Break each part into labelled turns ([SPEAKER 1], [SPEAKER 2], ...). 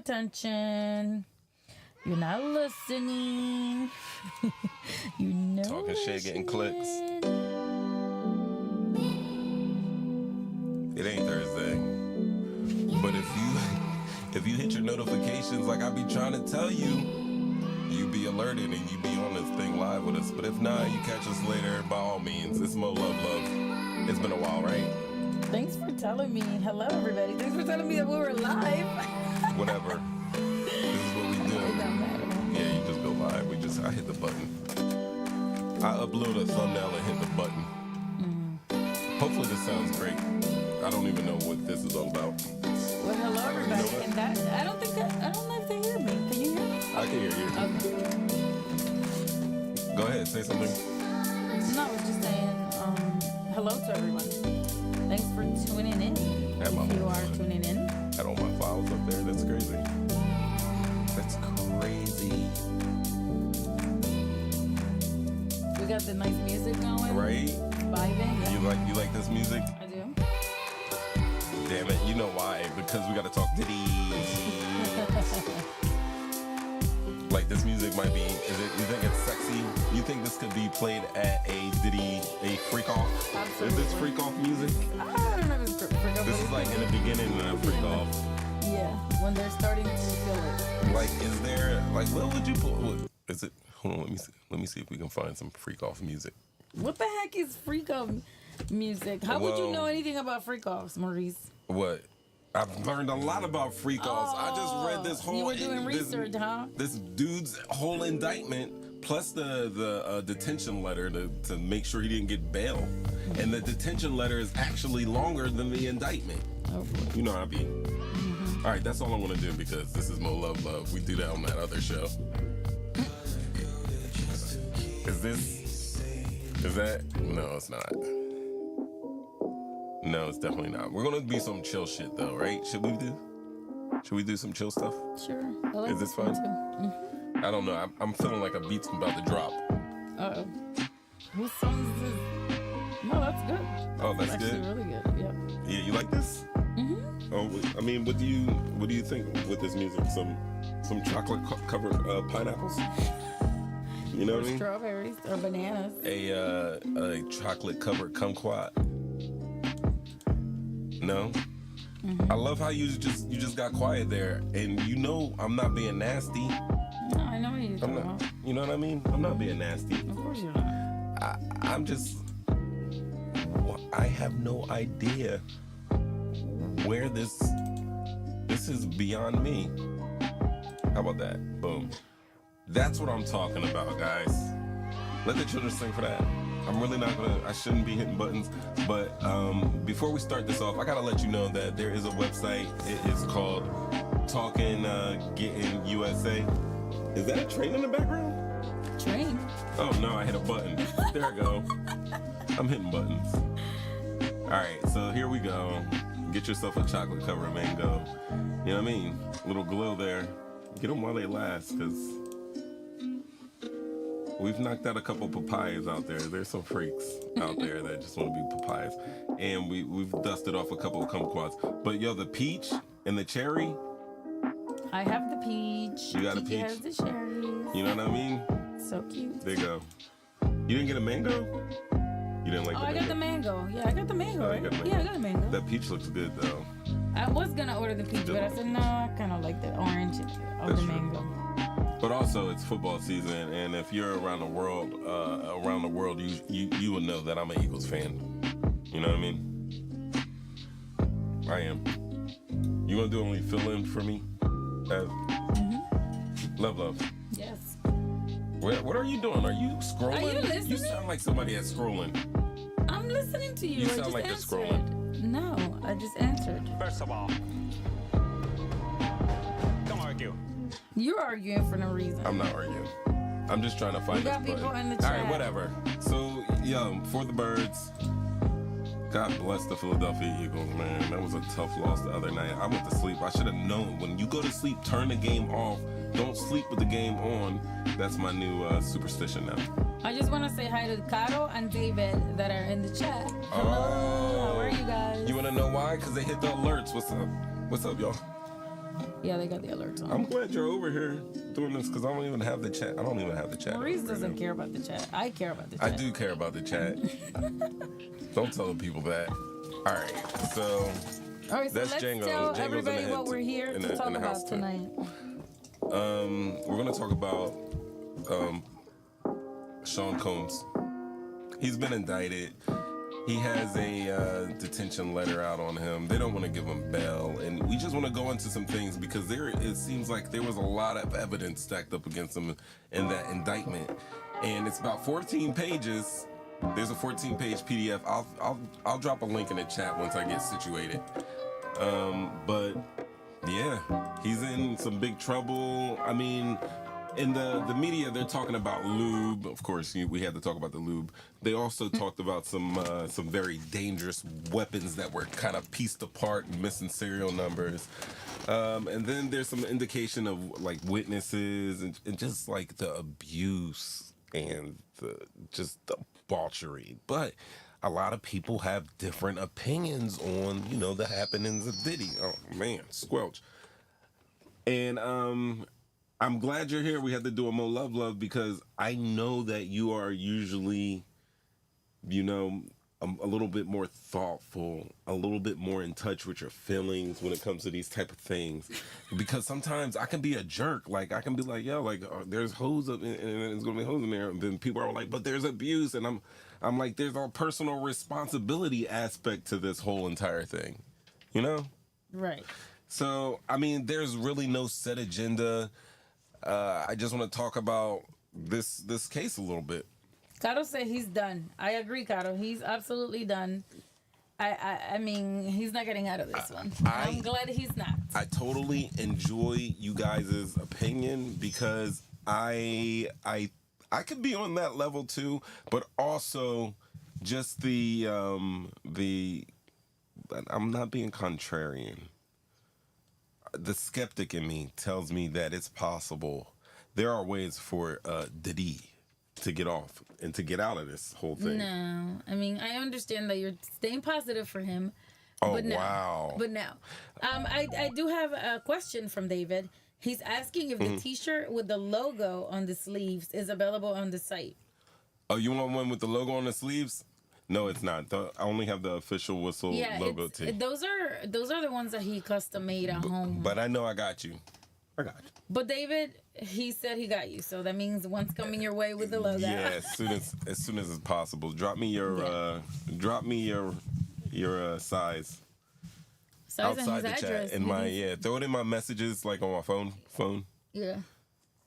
[SPEAKER 1] attention. You're not listening. You know.
[SPEAKER 2] Talking shit, getting clicks. It ain't Thursday. But if you hit your notifications like I be trying to tell you, you be alerted and you be on this thing live with us. But if not, you catch us later, by all means. It's MoLoveLuv. It's been a while, right?
[SPEAKER 1] Thanks for telling me. Hello, everybody. Thanks for telling me that we were live.
[SPEAKER 2] Whatever. This is what we do.
[SPEAKER 1] It don't matter.
[SPEAKER 2] Yeah, you just go live. I hit the button. I upload a thumbnail and hit the button. Hopefully this sounds great. I don't even know what this is all about.
[SPEAKER 1] Well, hello, everybody.
[SPEAKER 2] You know
[SPEAKER 1] And that, I don't know if they hear me. Can you hear me?
[SPEAKER 2] I can hear you.
[SPEAKER 1] Okay.
[SPEAKER 2] Go ahead, say something.
[SPEAKER 1] No, I was just saying hello to everyone. Thanks for tuning in. If you are tuning in.
[SPEAKER 2] Had all my files up there. That's crazy. That's crazy.
[SPEAKER 1] We got the nice music going.
[SPEAKER 2] Right?
[SPEAKER 1] Vibing. Yeah.
[SPEAKER 2] You like this music?
[SPEAKER 1] I do.
[SPEAKER 2] Damn it, you know why? Because we gotta talk Diddy. Like this music might be. You think it's sexy? You think this could be played at a Diddy, a freak off?
[SPEAKER 1] Absolutely.
[SPEAKER 2] Is this freak off music?
[SPEAKER 1] I don't know if it's freak off.
[SPEAKER 2] This is like in the beginning and a freak off.
[SPEAKER 1] Yeah, when they're starting to feel it.
[SPEAKER 2] Like, is there like what would you put? What, is it? Hold on, let me see if we can find some freak off music.
[SPEAKER 1] What the heck is freak off music? How would you know anything about freak offs, Maurice?
[SPEAKER 2] What? I've learned a lot about freak offs. I just read this whole.
[SPEAKER 1] You were doing research, huh?
[SPEAKER 2] This dude's whole indictment, plus the detention letter to make sure he didn't get bail, and the detention letter is actually longer than the indictment.
[SPEAKER 1] Oh boy.
[SPEAKER 2] You know how I be. All right, that's all I want to do because this is MoLoveLuv. We do that on that other show. Is that? No, it's not. No, it's definitely not. We're gonna be some chill shit though, right? Should we do some chill stuff?
[SPEAKER 1] Sure. I like
[SPEAKER 2] Is this fun? I don't know. I'm feeling like a beat's about to drop.
[SPEAKER 1] Uh-oh. Whose song is this? No, that's good.
[SPEAKER 2] Oh, that's
[SPEAKER 1] actually
[SPEAKER 2] good.
[SPEAKER 1] Really good. Yep.
[SPEAKER 2] Yeah, you like this? Oh, I mean, what do you think with this music? Some chocolate covered pineapples? You know what I mean?
[SPEAKER 1] Strawberries or bananas.
[SPEAKER 2] A chocolate covered kumquat. No. I love how you just got quiet there, and you know I'm not being nasty.
[SPEAKER 1] No, I know what you're talking about.
[SPEAKER 2] You know what I mean? I'm not being nasty.
[SPEAKER 1] Of course you're not.
[SPEAKER 2] I'm just. I have no idea where this is beyond me. How about that? Boom. That's what I'm talking about, guys. Let the children sing for that. I'm really not I shouldn't be hitting buttons, but before we start this off, I gotta let you know that there is a website. It is called Talking Getting USA. Is that a train in the background?
[SPEAKER 1] Train?
[SPEAKER 2] Oh no, I hit a button. There I go. I'm hitting buttons. All right, so here we go. Get yourself a chocolate covered mango. You know what I mean? Little glow there. Get them while they last, because we've knocked out a couple papayas out there. There's some freaks out there that just want to be papayas. And we've dusted off a couple of kumquats. But yo, the peach and the cherry.
[SPEAKER 1] I have the peach.
[SPEAKER 2] You got a
[SPEAKER 1] Kiki
[SPEAKER 2] peach?
[SPEAKER 1] has the cherries.
[SPEAKER 2] You know what I mean?
[SPEAKER 1] So cute.
[SPEAKER 2] There you go. You didn't get a mango? You didn't like the mango?
[SPEAKER 1] I got the mango. Yeah, I got the mango, right? Yeah, I got the mango.
[SPEAKER 2] That peach looks good, though.
[SPEAKER 1] I was going to order the peach, but I said, no, I kind of like the orange of the mango.
[SPEAKER 2] But also, it's football season, and if you're around the world, you will know that I'm an Eagles fan. You know what I mean? I am. You want to do only fill in for me? Love.
[SPEAKER 1] Yes.
[SPEAKER 2] What are you doing? Are you scrolling?
[SPEAKER 1] Are you listening?
[SPEAKER 2] You sound like somebody that's scrolling.
[SPEAKER 1] I'm listening to you.
[SPEAKER 2] You sound like you're scrolling.
[SPEAKER 1] No, I just answered.
[SPEAKER 3] First of all, don't argue.
[SPEAKER 1] You're arguing for no reason.
[SPEAKER 2] I'm not arguing. I'm just trying to find
[SPEAKER 1] We got
[SPEAKER 2] this
[SPEAKER 1] people
[SPEAKER 2] button.
[SPEAKER 1] in the chat.
[SPEAKER 2] All right, whatever. So, for the birds, God bless the Philadelphia Eagles, man. That was a tough loss the other night. I went to sleep. I should have known. When you go to sleep, turn the game off. Don't sleep with the game on. That's my new superstition now.
[SPEAKER 1] I just want to say hi to Caro and David that are in the chat. Hello. How are you guys?
[SPEAKER 2] You want to know why? Because they hit the alerts. What's up? What's up, y'all?
[SPEAKER 1] Yeah, they got the alerts on.
[SPEAKER 2] I'm glad you're over here doing this because I don't even have the chat. I don't even have the chat.
[SPEAKER 1] Maurice doesn't care about the chat. I care about the chat.
[SPEAKER 2] I do care about the chat. Don't tell the people that. All right, so
[SPEAKER 1] let's
[SPEAKER 2] Django.
[SPEAKER 1] tell
[SPEAKER 2] Django's
[SPEAKER 1] everybody what we're here to talk about tonight.
[SPEAKER 2] We're gonna talk about Sean Combs. He's been indicted. He has a detention letter out on him. They don't want to give him bail, and we just want to go into some things because it seems like there was a lot of evidence stacked up against him in that indictment, and it's about 14 pages. There's a 14-page PDF. I'll drop a link in the chat once I get situated. But yeah, he's in some big trouble. I mean, in the media, they're talking about lube. Of course, we had to talk about the lube. They also talked about some very dangerous weapons that were kind of pieced apart and missing serial numbers. And then there's some indication of like witnesses and just like the abuse and the debauchery. But a lot of people have different opinions on, the happenings of Diddy. Oh man, squelch. And I'm glad you're here. We had to do a MoLoveLuv because I know that you are usually, a little bit more thoughtful, a little bit more in touch with your feelings when it comes to these type of things. Because sometimes I can be a jerk. Like, I can be like, yo, like, there's hoes up and there's going to be hoes in there. And then people are like, but there's abuse. And I'm like, there's a personal responsibility aspect to this whole entire thing,
[SPEAKER 1] Right.
[SPEAKER 2] So, I mean, there's really no set agenda. I just want to talk about this case a little bit.
[SPEAKER 1] Caro said he's done. I agree, Caro. He's absolutely done. I mean, he's not getting out of this one. I'm glad he's not.
[SPEAKER 2] I totally enjoy you guys' opinion because I could be on that level too, but also just the I'm not being contrarian. The skeptic in me tells me that it's possible. There are ways for Diddy to get off and to get out of this whole thing.
[SPEAKER 1] No. I mean, I understand that you're staying positive for him.
[SPEAKER 2] Oh,
[SPEAKER 1] but no.
[SPEAKER 2] wow.
[SPEAKER 1] But no. I do have a question from David. He's asking if the T-shirt with the logo on the sleeves is available on the site.
[SPEAKER 2] Oh, you want one with the logo on the sleeves? No, it's not. I only have the official Whistle logo tee.
[SPEAKER 1] Those are the ones that he custom made at home.
[SPEAKER 2] But I know I got you.
[SPEAKER 1] But David, he said he got you, so that means one's coming your way with the logo.
[SPEAKER 2] Yeah, as soon as it's possible. Drop me your size. Outside the chat in my throw it in my messages like on my phone.
[SPEAKER 1] Yeah.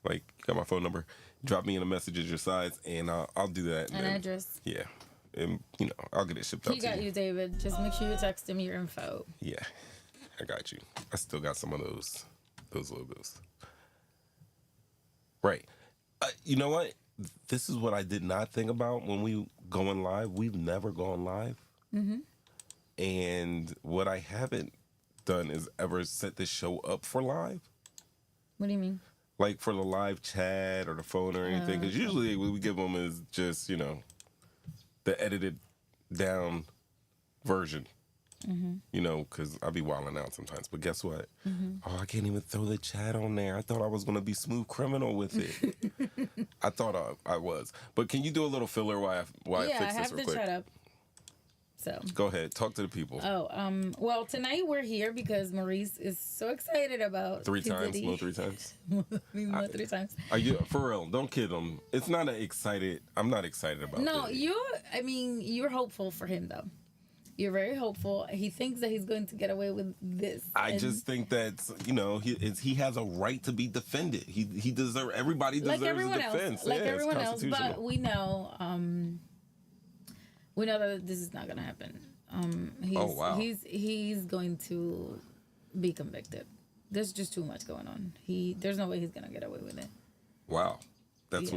[SPEAKER 2] Like got my phone number. Drop me in the messages your size and I'll do that.
[SPEAKER 1] An address.
[SPEAKER 2] Yeah. And I'll get it shipped out to you.
[SPEAKER 1] He got you, David. Just make sure you text him your info.
[SPEAKER 2] Yeah. I got you. I still got some of those logos. Right. You know what? This is what I did not think about when we going live. We've never gone live. Mm-hmm. And what I haven't done is ever set this show up for live.
[SPEAKER 1] What do you mean?
[SPEAKER 2] Like for the live chat or the phone or anything. Because usually what we give them is just, the edited down version. Mm-hmm. Because I be wilding out sometimes. But guess what? Mm-hmm. Oh, I can't even throw the chat on there. I thought I was going to be smooth criminal with it. I thought I was. But can you do a little filler while I fix this real quick?
[SPEAKER 1] Yeah, I have the chat up. So
[SPEAKER 2] go ahead, talk to the people.
[SPEAKER 1] Well, tonight we're here because Maurice is so excited about
[SPEAKER 2] three times. More 3 times.
[SPEAKER 1] More 3 times.
[SPEAKER 2] Are you for real? Don't kid him. It's not excited. I'm not excited about.
[SPEAKER 1] No, you're hopeful for him though. You're very hopeful. He thinks that he's going to get away with this.
[SPEAKER 2] I just think that he has a right to be defended. He deserves. Everybody deserves a defense.
[SPEAKER 1] Like everyone else, but we know. We know that this is not going to happen. He's going to be convicted. There's just too much going on. There's no way he's going to get away with it.
[SPEAKER 2] Wow. That's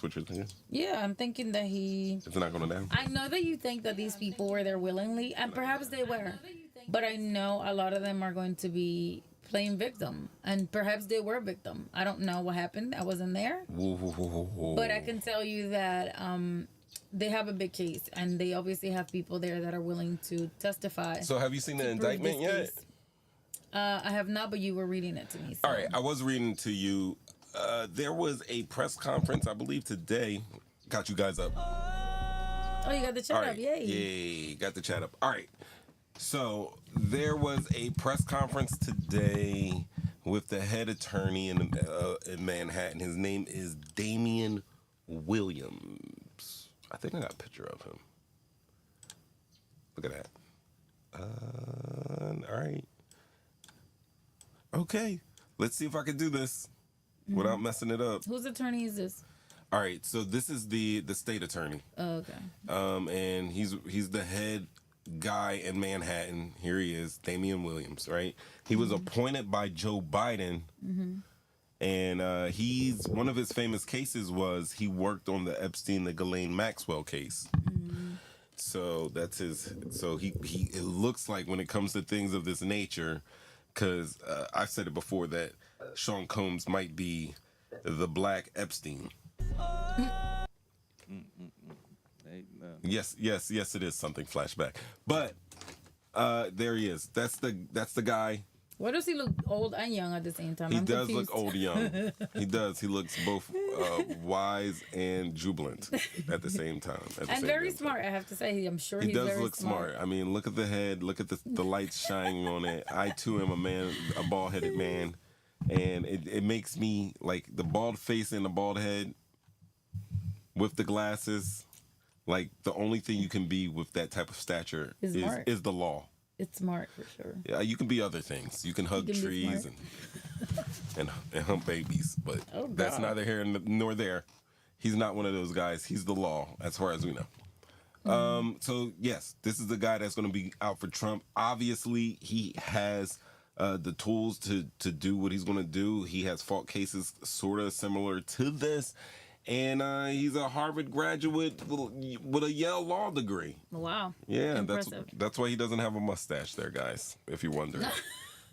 [SPEAKER 2] what you're thinking?
[SPEAKER 1] Yeah, I'm thinking that
[SPEAKER 2] it's not going down.
[SPEAKER 1] I know that you think that these people were there willingly, and perhaps they were. But I know a lot of them are going to be playing victim, and perhaps they were victim. I don't know what happened. I wasn't there.
[SPEAKER 2] Whoa.
[SPEAKER 1] But I can tell you that they have a big case, and they obviously have people there that are willing to testify.
[SPEAKER 2] So have you seen the indictment yet?
[SPEAKER 1] I have not, but you were reading it to me. So.
[SPEAKER 2] All right, I was reading to you. There was a press conference, I believe today. Got you guys up.
[SPEAKER 1] Oh, you got the chat up. Yay.
[SPEAKER 2] Yay, got the chat up. All right. So there was a press conference today with the head attorney in Manhattan. His name is Damian Williams. I think I got a picture of him. Look at that. All right. Okay. Let's see if I can do this without messing it up.
[SPEAKER 1] Whose attorney is this?
[SPEAKER 2] All right. So this is the state attorney.
[SPEAKER 1] Oh, okay.
[SPEAKER 2] And he's the head guy in Manhattan. Here he is, Damian Williams, right? He was appointed by Joe Biden. And he's one of his famous cases was he worked on the Epstein, the Ghislaine Maxwell case. So that's his. So he it looks like when it comes to things of this nature, because I've said it before that Sean Combs might be the Black Epstein. Yes, it is something flashback. But there he is. That's the guy.
[SPEAKER 1] Why does he look old and young at the same time?
[SPEAKER 2] He
[SPEAKER 1] I'm
[SPEAKER 2] does
[SPEAKER 1] confused.
[SPEAKER 2] look old and young. He does. He looks both wise and jubilant at the same time.
[SPEAKER 1] And very smart, I have to say. I'm sure
[SPEAKER 2] he does
[SPEAKER 1] very
[SPEAKER 2] look smart. I mean, look at the head. Look at the lights shining on it. I too am a bald-headed man, and it makes me like the bald face and the bald head with the glasses. Like the only thing you can be with that type of stature is the law.
[SPEAKER 1] It's smart for sure.
[SPEAKER 2] Yeah, you can be other things. You can hug trees and hump babies, but that's neither here nor there. He's not one of those guys. He's the law, as far as we know. So yes, this is the guy that's going to be out for Trump. Obviously, he has the tools to do what he's going to do. He has fought cases sort of similar to this. And he's a Harvard graduate with a Yale law degree.
[SPEAKER 1] Wow.
[SPEAKER 2] Yeah,
[SPEAKER 1] impressive.
[SPEAKER 2] that's why he doesn't have a mustache there, guys, if you're wondering.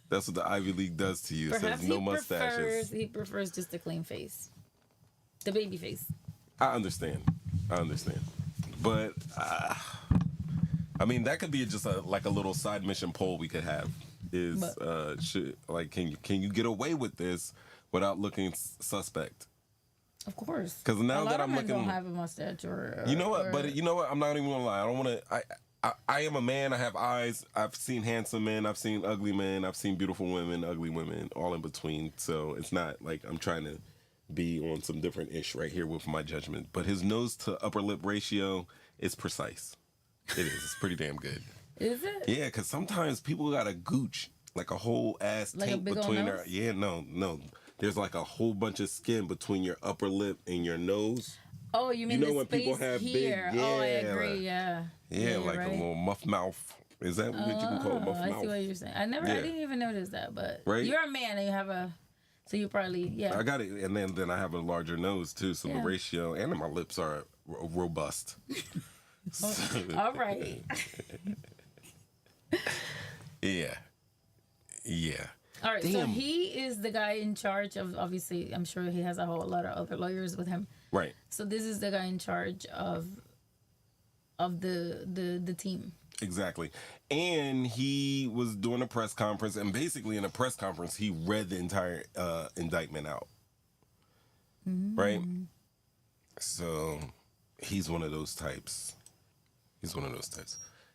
[SPEAKER 2] That's what the Ivy League does to you. It says no mustaches.
[SPEAKER 1] He prefers just a clean face. The baby face.
[SPEAKER 2] I understand. But, I mean, that could be just like a little side mission poll we could have. Can you get away with this without looking suspect?
[SPEAKER 1] Of course.
[SPEAKER 2] Because now that I'm
[SPEAKER 1] looking,
[SPEAKER 2] looking,
[SPEAKER 1] don't have a mustache or.
[SPEAKER 2] You know what? But you know what? I'm not even gonna lie. I don't want to. I am a man. I have eyes. I've seen handsome men. I've seen ugly men. I've seen beautiful women, ugly women, all in between. So it's not like I'm trying to be on some different ish right here with my judgment. But his nose to upper lip ratio is precise. It is. It's pretty damn good.
[SPEAKER 1] Is it?
[SPEAKER 2] Yeah, because sometimes people got a gooch, like a whole ass
[SPEAKER 1] like
[SPEAKER 2] tank between their. Yeah, no. There's like a whole bunch of skin between your upper lip and your nose.
[SPEAKER 1] Oh, you mean
[SPEAKER 2] the
[SPEAKER 1] when
[SPEAKER 2] people have
[SPEAKER 1] here?
[SPEAKER 2] Big, yeah,
[SPEAKER 1] oh, I agree. Yeah.
[SPEAKER 2] Yeah, like
[SPEAKER 1] right.
[SPEAKER 2] a little muff mouth. Is that what you can call a muff mouth?
[SPEAKER 1] I see what you're saying. I didn't even notice that, but
[SPEAKER 2] right?
[SPEAKER 1] You're a man and you have so you probably
[SPEAKER 2] I got it, and then I have a larger nose too, so the ratio and my lips are robust.
[SPEAKER 1] All right.
[SPEAKER 2] Yeah.
[SPEAKER 1] All right, so he is the guy in charge of, obviously, I'm sure he has a whole lot of other lawyers with him.
[SPEAKER 2] Right.
[SPEAKER 1] So this is the guy in charge of the team.
[SPEAKER 2] Exactly. And he was doing a press conference, and basically in a press conference, he read the entire indictment out. Right? So he's one of those types.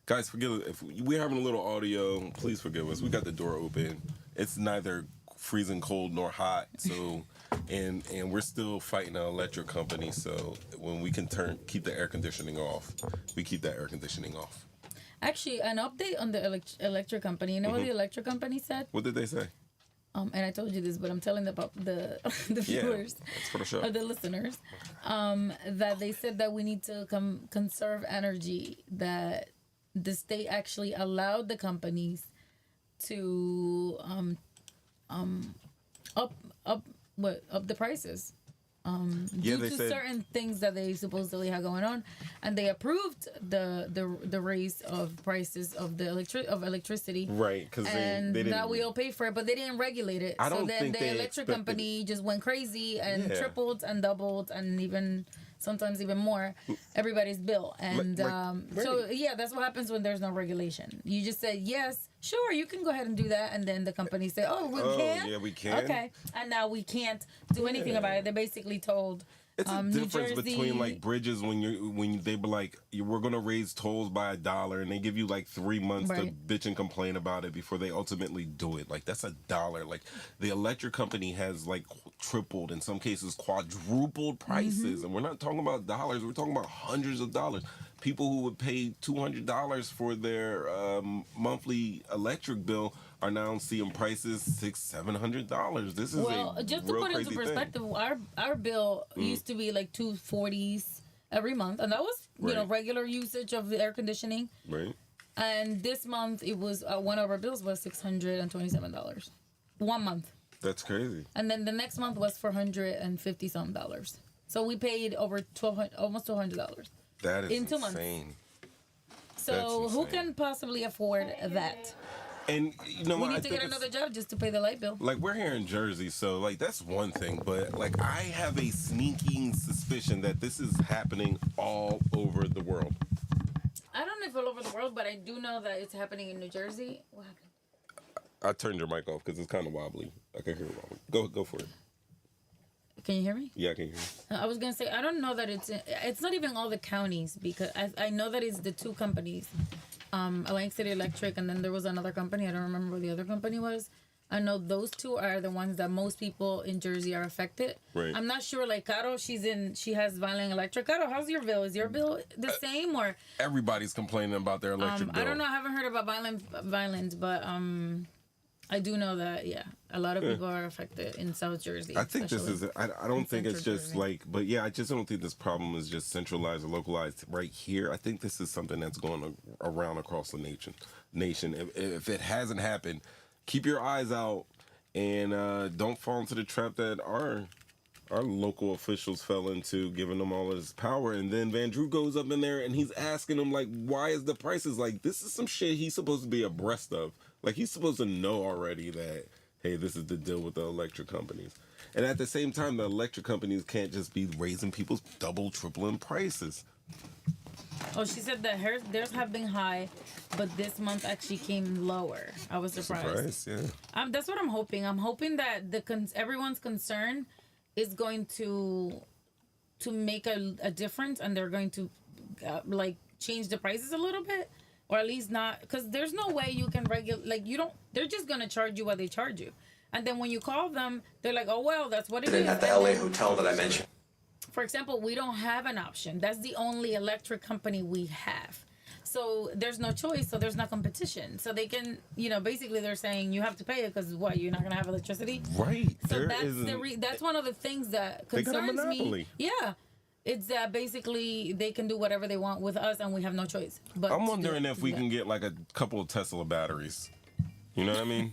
[SPEAKER 2] Guys, forgive us if we're having a little audio. Please forgive us. We got the door open. It's neither freezing cold nor hot. So, and we're still fighting an electric company. So when we can keep the air conditioning off, we keep that air conditioning off.
[SPEAKER 1] Actually, an update on the electric company. You know what the electric company said?
[SPEAKER 2] What did they say?
[SPEAKER 1] And I told you this, but I'm telling the viewers,
[SPEAKER 2] it's for the show.
[SPEAKER 1] Or the listeners, that they said that we need to conserve energy. That the state actually allowed the companies to up the prices due to certain things that they supposedly have going on, and they approved the raise of prices of the electricity.
[SPEAKER 2] Right, because
[SPEAKER 1] and
[SPEAKER 2] they didn't,
[SPEAKER 1] now we all pay for it, but they didn't regulate it.
[SPEAKER 2] I don't
[SPEAKER 1] so then
[SPEAKER 2] think
[SPEAKER 1] the electric company just went crazy and tripled and doubled and even sometimes even more, everybody's bill. And so, yeah, that's what happens when there's no regulation. You just say, yes, sure, you can go ahead and do that. And then the companies say, oh, we can?
[SPEAKER 2] Yeah, we can.
[SPEAKER 1] Okay. And now we can't do anything about it. They basically told...
[SPEAKER 2] It's a difference between like bridges when they be like, we're gonna raise tolls by $1, and they give you like 3 months to bitch and complain about it before they ultimately do it. Like, that's $1. Like, the electric company has like tripled, in some cases quadrupled prices, and we're not talking about dollars. We're talking about hundreds of dollars. People who would pay $200 for their monthly electric bill are now seeing prices $600-$700. This is
[SPEAKER 1] just to put into perspective, our bill used to be like $240s every month, and that was you know regular usage of the air conditioning.
[SPEAKER 2] Right.
[SPEAKER 1] And this month it was one of our bills was $627 1 month.
[SPEAKER 2] That's crazy.
[SPEAKER 1] And then the next month was $450 some. So we paid over almost $200.
[SPEAKER 2] That is
[SPEAKER 1] in 2
[SPEAKER 2] insane.
[SPEAKER 1] Months. So who can possibly afford that?
[SPEAKER 2] And you know,
[SPEAKER 1] we need to get another job just to pay the light bill. Like,
[SPEAKER 2] we're here in Jersey, so like that's one thing. But like, I have a sneaking suspicion that this is happening all over the world.
[SPEAKER 1] I don't know if all over the world, but I do know that it's happening in New Jersey. What happened?
[SPEAKER 2] I turned your mic off because it's kind of wobbly. I can hear it wobbly. Go for it.
[SPEAKER 1] Can you hear me?
[SPEAKER 2] Yeah, I can hear you.
[SPEAKER 1] I was gonna say I don't know that it's not even all the counties, because I know that it's the two companies. Atlantic City Electric, and then there was another company. I don't remember what the other company was. I know those two are the ones that most people in Jersey are affected.
[SPEAKER 2] Right.
[SPEAKER 1] I'm not sure. Like Caro, she has Violent Electric. Caro, how's your bill? Is your bill the same or?
[SPEAKER 2] Everybody's complaining about their electric bill.
[SPEAKER 1] I don't know. I haven't heard about Violent, but I do know that a lot of people are affected in South Jersey.
[SPEAKER 2] I think this is. I don't think it's just
[SPEAKER 1] Jersey.
[SPEAKER 2] like, but yeah, I just don't think this problem is just centralized or localized right here. I think this is something that's going around across the nation. If it hasn't happened, keep your eyes out and don't fall into the trap that our local officials fell into, giving them all of this power. And then Van Drew goes up in there and he's asking them like, why is the prices like this? Is some shit he's supposed to be abreast of. Like, he's supposed to know already that, hey, this is the deal with the electric companies. And at the same time, the electric companies can't just be raising people's double, tripling prices.
[SPEAKER 1] Oh, she said that theirs have been high, but this month actually came lower. I was surprised.
[SPEAKER 2] Yeah.
[SPEAKER 1] That's what I'm hoping. I'm hoping that everyone's concern is going to make a difference, and they're going to like change the prices a little bit. Or at least not, because there's no way you can regulate, like, you don't, they're just going to charge you what they charge you. And then when you call them, they're like, oh, well, that's what it is.
[SPEAKER 3] At the LA hotel that I mentioned.
[SPEAKER 1] For example, we don't have an option. That's the only electric company we have. So there's no choice, so there's no competition. So they can, basically they're saying you have to pay it because what, you're not going to have electricity?
[SPEAKER 2] Right.
[SPEAKER 1] So that's one of the things that concerns me. Yeah. It's that basically they can do whatever they want with us, and we have no choice. But
[SPEAKER 2] I'm wondering if we can get like a couple of Tesla batteries. You know what I mean?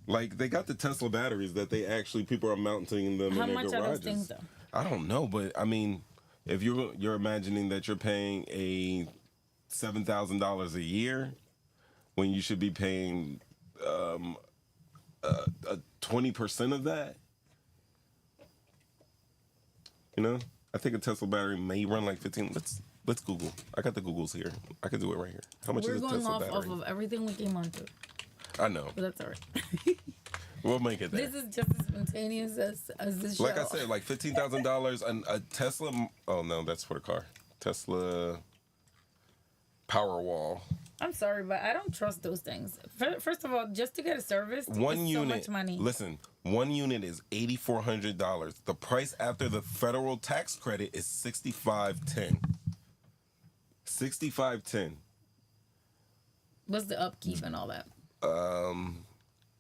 [SPEAKER 2] Like, they got the Tesla batteries that they actually, people are mounting them in their garages. How much are those things, though? I don't know, but I mean, if you're imagining that you're paying a $7,000 a year when you should be paying 20% of that, I think a Tesla battery may run like 15. Let's Google. I got the Googles here. I can do it right here. How much is a Tesla battery? We're going off of everything we came onto.
[SPEAKER 1] I know. But that's all right.
[SPEAKER 2] We'll make it there.
[SPEAKER 1] This is just as spontaneous as this show.
[SPEAKER 2] Like I said, like $15,000. A Tesla. Oh no, that's for the car. Tesla Powerwall.
[SPEAKER 1] I'm sorry, but I don't trust those things. First of all, just to get a service,
[SPEAKER 2] one unit,
[SPEAKER 1] so much money.
[SPEAKER 2] Listen, one unit is $8,400. The price after the federal tax credit is $6,510. $6,510.
[SPEAKER 1] What's the upkeep and all that?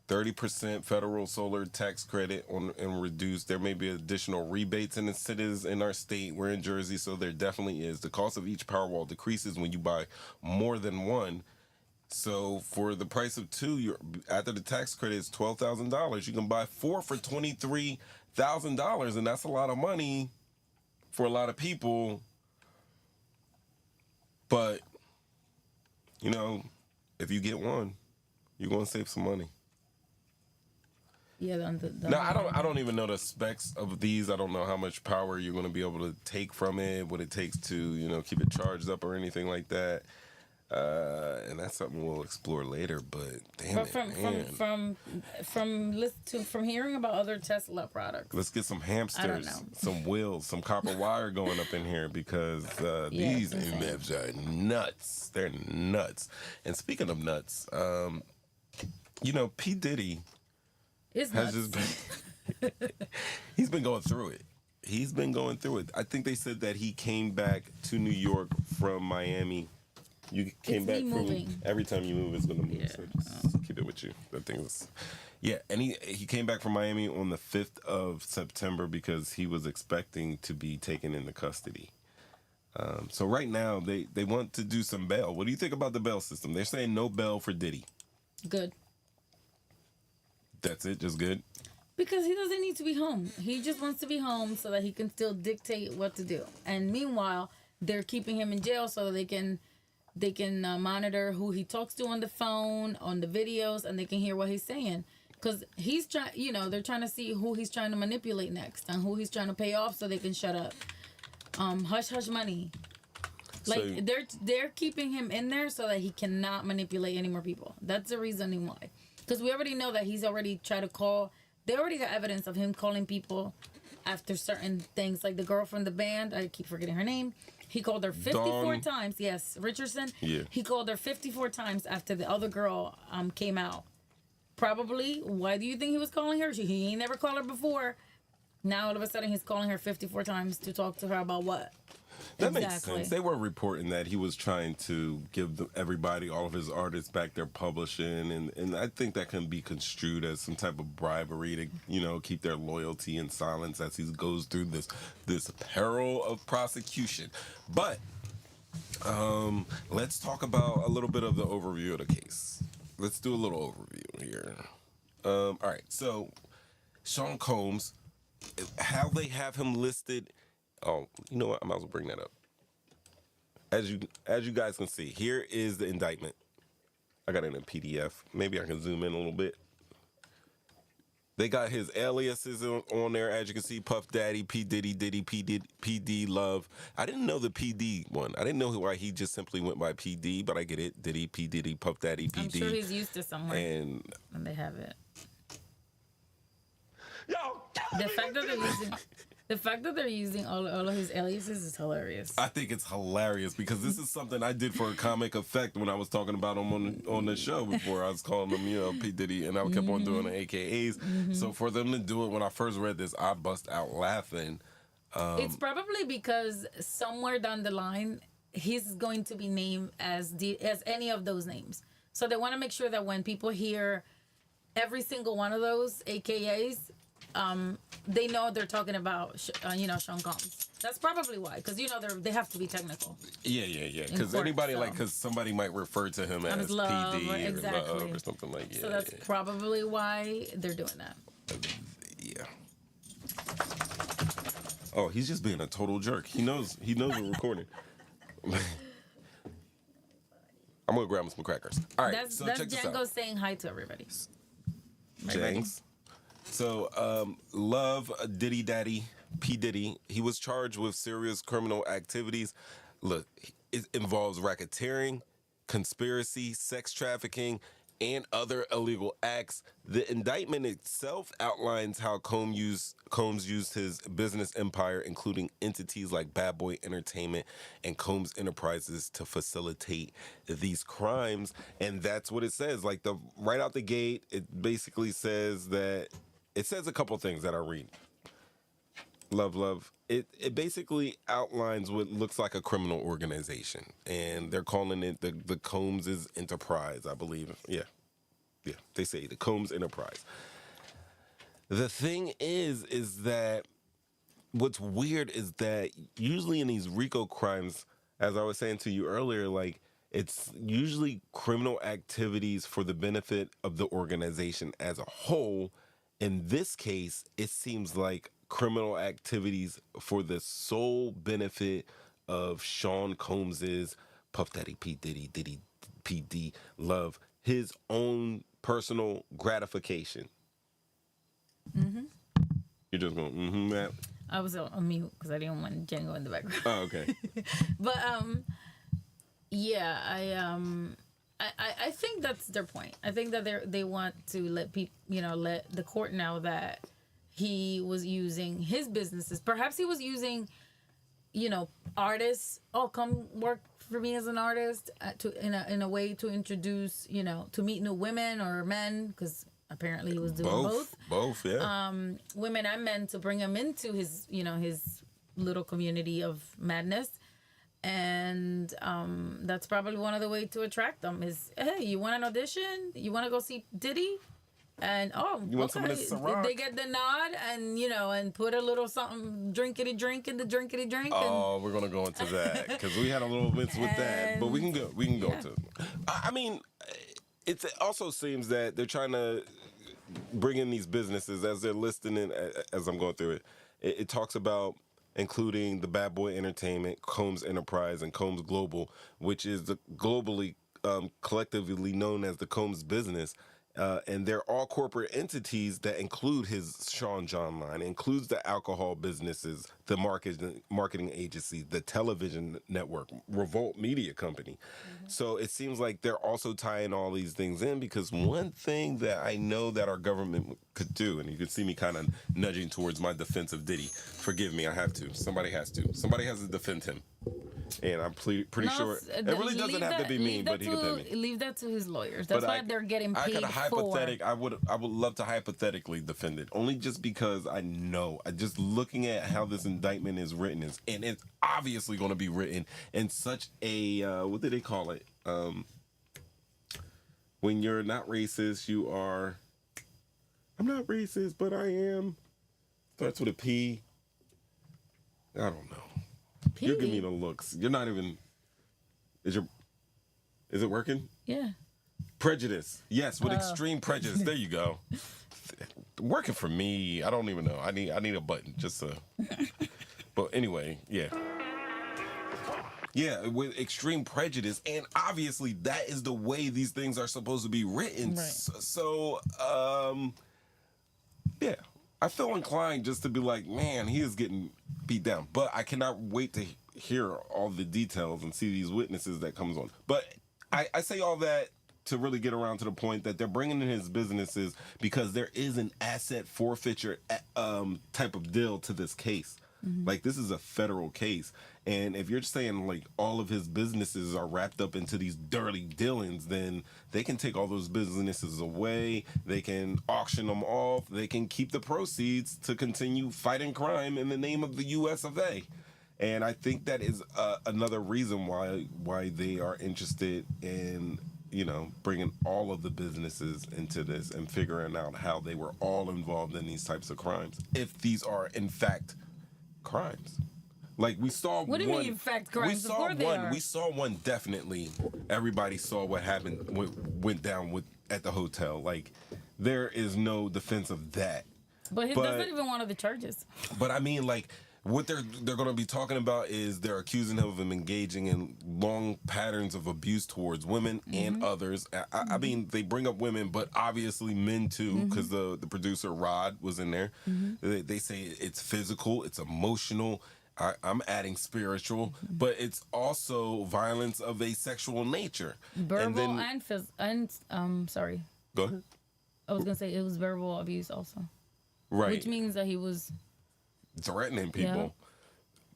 [SPEAKER 2] 30% federal solar tax credit and reduced. There may be additional rebates in the cities in our state. We're in Jersey, so there definitely is. The cost of each Powerwall decreases when you buy more than one. So for the price of two, after the tax credit is $12,000. You can buy four for $23,000, and that's a lot of money for a lot of people. But if you get one, you're going to save some money.
[SPEAKER 1] Yeah,
[SPEAKER 2] No, I don't even know the specs of these. I don't know how much power you're going to be able to take from it, what it takes to keep it charged up or anything like that. And that's something we'll explore later. But damn
[SPEAKER 1] But from hearing about other Tesla products,
[SPEAKER 2] let's get some hamsters, some wheels, some copper wire going up in here because these invs are nuts. They're nuts. And speaking of nuts, P. Diddy has just been he's been going through it. He's been going through it. I think they said that he came back to New York from Miami. You came back from every time you move, it's gonna move. Yeah. So just keep it with you. That thing's and he came back from Miami on the 5th of September because he was expecting to be taken into custody. So right now they want to do some bail. What do you think about the bail system? They're saying no bail for Diddy.
[SPEAKER 1] Good.
[SPEAKER 2] That's it, just good?
[SPEAKER 1] Because he doesn't need to be home. He just wants to be home so that he can still dictate what to do. And meanwhile, they're keeping him in jail so that they can monitor who he talks to on the phone, on the videos, and they can hear what he's saying. Because he's trying, they're trying to see who he's trying to manipulate next and who he's trying to pay off so they can shut up. Hush hush money. Like they're keeping him in there so that he cannot manipulate any more people. That's the reasoning why. Because we already know that he's already tried to call. They already got evidence of him calling people after certain things, like the girl from the band. I keep forgetting her name. He called her 54 times. Yes, Richardson. Yeah. He called her 54 times after the other girl came out. Probably. Why do you think he was calling her? He ain't never called her before. Now all of a sudden he's calling her 54 times to talk to her about what?
[SPEAKER 2] That makes sense. They were reporting that he was trying to give everybody, all of his artists, back their publishing, and I think that can be construed as some type of bribery to, keep their loyalty in silence as he goes through this peril of prosecution. But let's talk about a little bit of the overview of the case. Let's do a little overview here. All right, so Sean Combs, how they have him listed. Oh, you know what? I might as well bring that up. As you guys can see, here is the indictment. I got it in a PDF. Maybe I can zoom in a little bit. They got his aliases on there, as you can see: Puff Daddy, P Diddy, Diddy, PD Love. I didn't know the PD one. I didn't know why he just simply went by PD, but I get it. Diddy, P Diddy, Puff Daddy, PD.
[SPEAKER 1] I'm sure he's used to somewhere, and they have it. Yo, the fact that they're using all of his aliases is hilarious.
[SPEAKER 2] I think it's hilarious because this is something I did for a comic effect when I was talking about him on the show before. I was calling him, P. Diddy, and I kept on doing the AKAs. Mm-hmm. So for them to do it, when I first read this, I bust out laughing.
[SPEAKER 1] It's probably because somewhere down the line, he's going to be named as any of those names. So they want to make sure that when people hear every single one of those AKAs, they know they're talking about, Sean Combs. That's probably why, because they have to be technical.
[SPEAKER 2] Yeah. Because anybody because somebody might refer to him as
[SPEAKER 1] Love,
[SPEAKER 2] PD or
[SPEAKER 1] exactly.
[SPEAKER 2] Love or something like that.
[SPEAKER 1] So that's probably why they're doing that.
[SPEAKER 2] Yeah. Oh, he's just being a total jerk. He knows we're recording. I'm gonna grab him some crackers. All right,
[SPEAKER 1] that's Django saying hi to everybody.
[SPEAKER 2] Jangs. So, Love, Diddy Daddy, P. Diddy, he was charged with serious criminal activities. Look, it involves racketeering, conspiracy, sex trafficking, and other illegal acts. The indictment itself outlines how Combs used his business empire, including entities like Bad Boy Entertainment and Combs Enterprises, to facilitate these crimes. And that's what it says. Like, right out the gate, it basically says that it says a couple things that I read. Love. It basically outlines what looks like a criminal organization, and they're calling it the Combs' Enterprise, I believe. Yeah, they say the Combs Enterprise. The thing is that what's weird is that usually in these RICO crimes, as I was saying to you earlier, like, it's usually criminal activities for the benefit of the organization as a whole. In this case, it seems like criminal activities for the sole benefit of Sean Combs's Puff Daddy, P. Diddy, Diddy, PD, Love, his own personal gratification.
[SPEAKER 1] Mm-hmm.
[SPEAKER 2] You're just going, Matt?
[SPEAKER 1] I was on mute because I didn't want Django in the background.
[SPEAKER 2] Oh, okay.
[SPEAKER 1] But yeah, I think that's their point. I think that they want to let people, let the court know that he was using his businesses. Perhaps he was using, artists. Oh, come work for me as an artist in a way to introduce, to meet new women or men, because apparently he was doing both.
[SPEAKER 2] Both, yeah.
[SPEAKER 1] Women and men, to bring him into his, his little community of madness. And that's probably one of the ways to attract them is, hey, you want an audition? You want to go see Diddy? And
[SPEAKER 2] you want some of this Ciroc?
[SPEAKER 1] They get the nod, and and put a little something drinkity drink in the drinkity drink.
[SPEAKER 2] Oh, we're gonna go into that because we had a little bit with that, but we can go into. I mean, it also seems that they're trying to bring in these businesses as they're listing it. As I'm going through it, it talks about including the Bad Boy Entertainment, Combs Enterprise, and Combs Global, which is globally collectively known as the Combs business. And they're all corporate entities that include his Sean John line, includes the alcohol businesses, the marketing agency, the television network, Revolt Media Company. Mm-hmm. So it seems like they're also tying all these things in, because one thing that I know that our government could do, and you can see me kind of nudging towards my defense of Diddy. Forgive me, I have to. Somebody has to. Somebody has to defend him. And I'm pretty sure it really doesn't have to be me, but he can tell me.
[SPEAKER 1] Leave that to his lawyers. That's why they're getting paid
[SPEAKER 2] I would love to hypothetically defend it, only just because I know, just looking at how this indictment is written, and it's obviously going to be written in such a what do they call it? When you're not racist, you are. I'm not racist, but I am. Starts with a P. I don't know. You're giving me the looks. You're not even. Is it working?
[SPEAKER 1] Yeah.
[SPEAKER 2] Prejudice. Yes, with extreme prejudice. There you go. Working for me. I don't even know. I need a button just to. But anyway, yeah. Yeah, with extreme prejudice, and obviously that is the way these things are supposed to be written. Right. So, yeah. I feel inclined just to be like, man, he is getting beat down. But I cannot wait to hear all the details and see these witnesses that comes on. But I say all that to really get around to the point that they're bringing in his businesses because there is an asset forfeiture type of deal to this case. Mm-hmm. Like, this is a federal case. And if you're saying, like, all of his businesses are wrapped up into these dirty dealings, then they can take all those businesses away. They can auction them off. They can keep the proceeds to continue fighting crime in the name of the U.S. of A. And I think that is another reason why they are interested in, bringing all of the businesses into this and figuring out how they were all involved in these types of crimes, if these are, in fact, crimes. Like, we saw
[SPEAKER 1] what do you mean, in fact, crimes?
[SPEAKER 2] We saw one definitely. Everybody saw what happened, went down at the hotel. Like, there is no defense of that.
[SPEAKER 1] But that's not even one of the charges.
[SPEAKER 2] But I mean, like, what they're going to be talking about is they're accusing him of engaging in long patterns of abuse towards women and others. I mean, they bring up women, but obviously men too, because the producer Rod was in there. They say it's physical, it's emotional. I'm adding spiritual, but it's also violence of a sexual nature.
[SPEAKER 1] Verbal and sorry.
[SPEAKER 2] Go ahead.
[SPEAKER 1] I was gonna say it was verbal abuse also.
[SPEAKER 2] Right.
[SPEAKER 1] Which means that he was
[SPEAKER 2] threatening people.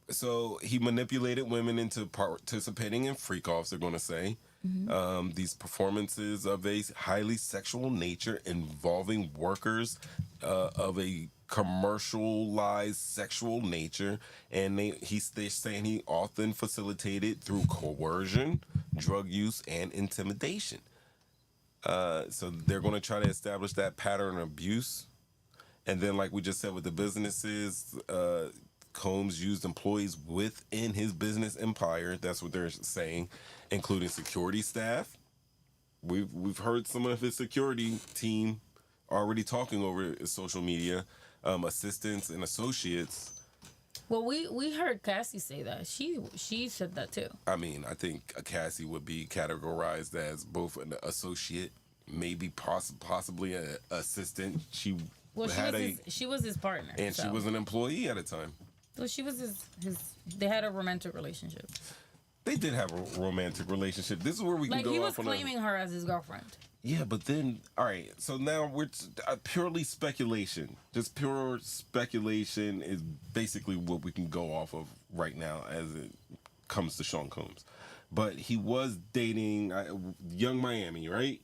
[SPEAKER 2] Yeah. So he manipulated women into participating in freak-offs, they're going to say. These performances of a highly sexual nature involving workers of a commercialized sexual nature, and they're saying he often facilitated through coercion, drug use, and intimidation. So they're going to try to establish that pattern of abuse. And then, like we just said with the businesses, Combs used employees within his business empire. That's what they're saying, including security staff. We've heard some of his security team already talking over his social media, assistants and associates.
[SPEAKER 1] Well, we heard Cassie say that. She said that too.
[SPEAKER 2] I mean, I think Cassie would be categorized as both an associate, maybe possibly an assistant. She
[SPEAKER 1] Well, she was his partner,
[SPEAKER 2] and she was an employee at a time.
[SPEAKER 1] Well, she was his. They had a romantic relationship.
[SPEAKER 2] They did have a romantic relationship. This is where we can go off on.
[SPEAKER 1] He was claiming her as his girlfriend.
[SPEAKER 2] Yeah, but then, all right. So now we're purely speculation. Just pure speculation is basically what we can go off of right now as it comes to Sean Combs. But he was dating Young Miami, right?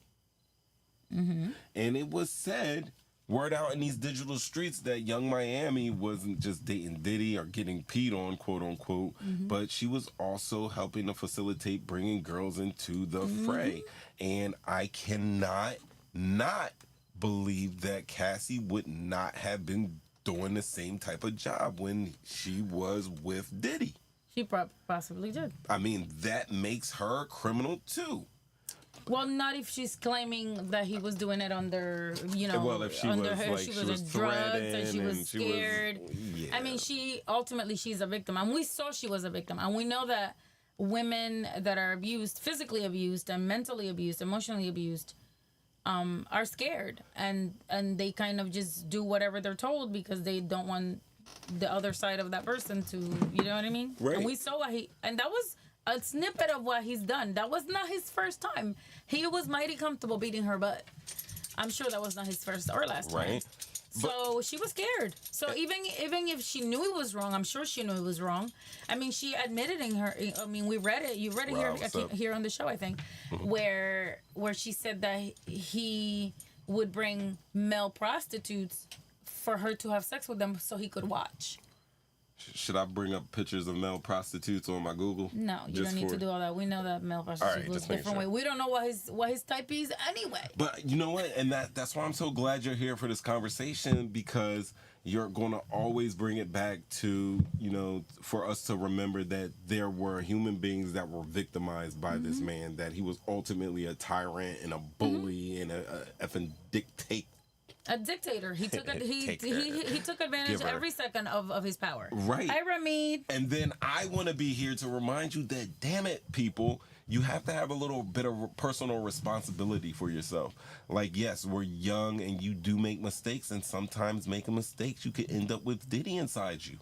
[SPEAKER 2] Mm-hmm. And it was said, word out in these digital streets, that Young Miami wasn't just dating Diddy or getting peed on, quote unquote, but she was also helping to facilitate bringing girls into the fray. And I cannot not believe that Cassie would not have been doing the same type of job when she was with Diddy.
[SPEAKER 1] She possibly did.
[SPEAKER 2] I mean, that makes her a criminal too.
[SPEAKER 1] Well, not if she's claiming that he was doing it under,
[SPEAKER 2] well, if she
[SPEAKER 1] under
[SPEAKER 2] was,
[SPEAKER 1] her,
[SPEAKER 2] like,
[SPEAKER 1] she was drugged and she was scared.
[SPEAKER 2] Yeah.
[SPEAKER 1] I mean, ultimately she's a victim, and we saw she was a victim, and we know that women that are abused, physically abused, and mentally abused, emotionally abused, are scared, and they kind of just do whatever they're told because they don't want the other side of that person to, you know what I mean?
[SPEAKER 2] Right.
[SPEAKER 1] And we saw and that was a snippet of what he's done. That was not his first time. He was mighty comfortable beating her butt. I'm sure that was not his first or last time.
[SPEAKER 2] Right.
[SPEAKER 1] So she was scared. So even if she knew it was wrong, I'm sure she knew it was wrong. I mean, she admitted we read it. You read it here on the show, I think, where she said that he would bring male prostitutes for her to have sex with them so he could watch.
[SPEAKER 2] Should I bring up pictures of male prostitutes on my Google?
[SPEAKER 1] No, you don't need to do all that. We know that male prostitutes was a different way. We don't know what his type is anyway.
[SPEAKER 2] But you know what? And that's why I'm so glad you're here for this conversation, because you're going to always bring it back to, for us to remember that there were human beings that were victimized by this man, that he was ultimately a tyrant and a bully and a effing dictator.
[SPEAKER 1] A dictator. He took he took advantage every second of his power.
[SPEAKER 2] Right.
[SPEAKER 1] Hi, Ramid.
[SPEAKER 2] And then I want to be here to remind you that, damn it, people, you have to have a little bit of personal responsibility for yourself. Like, yes, we're young and you do make mistakes, and sometimes making mistakes, you could end up with Diddy inside you.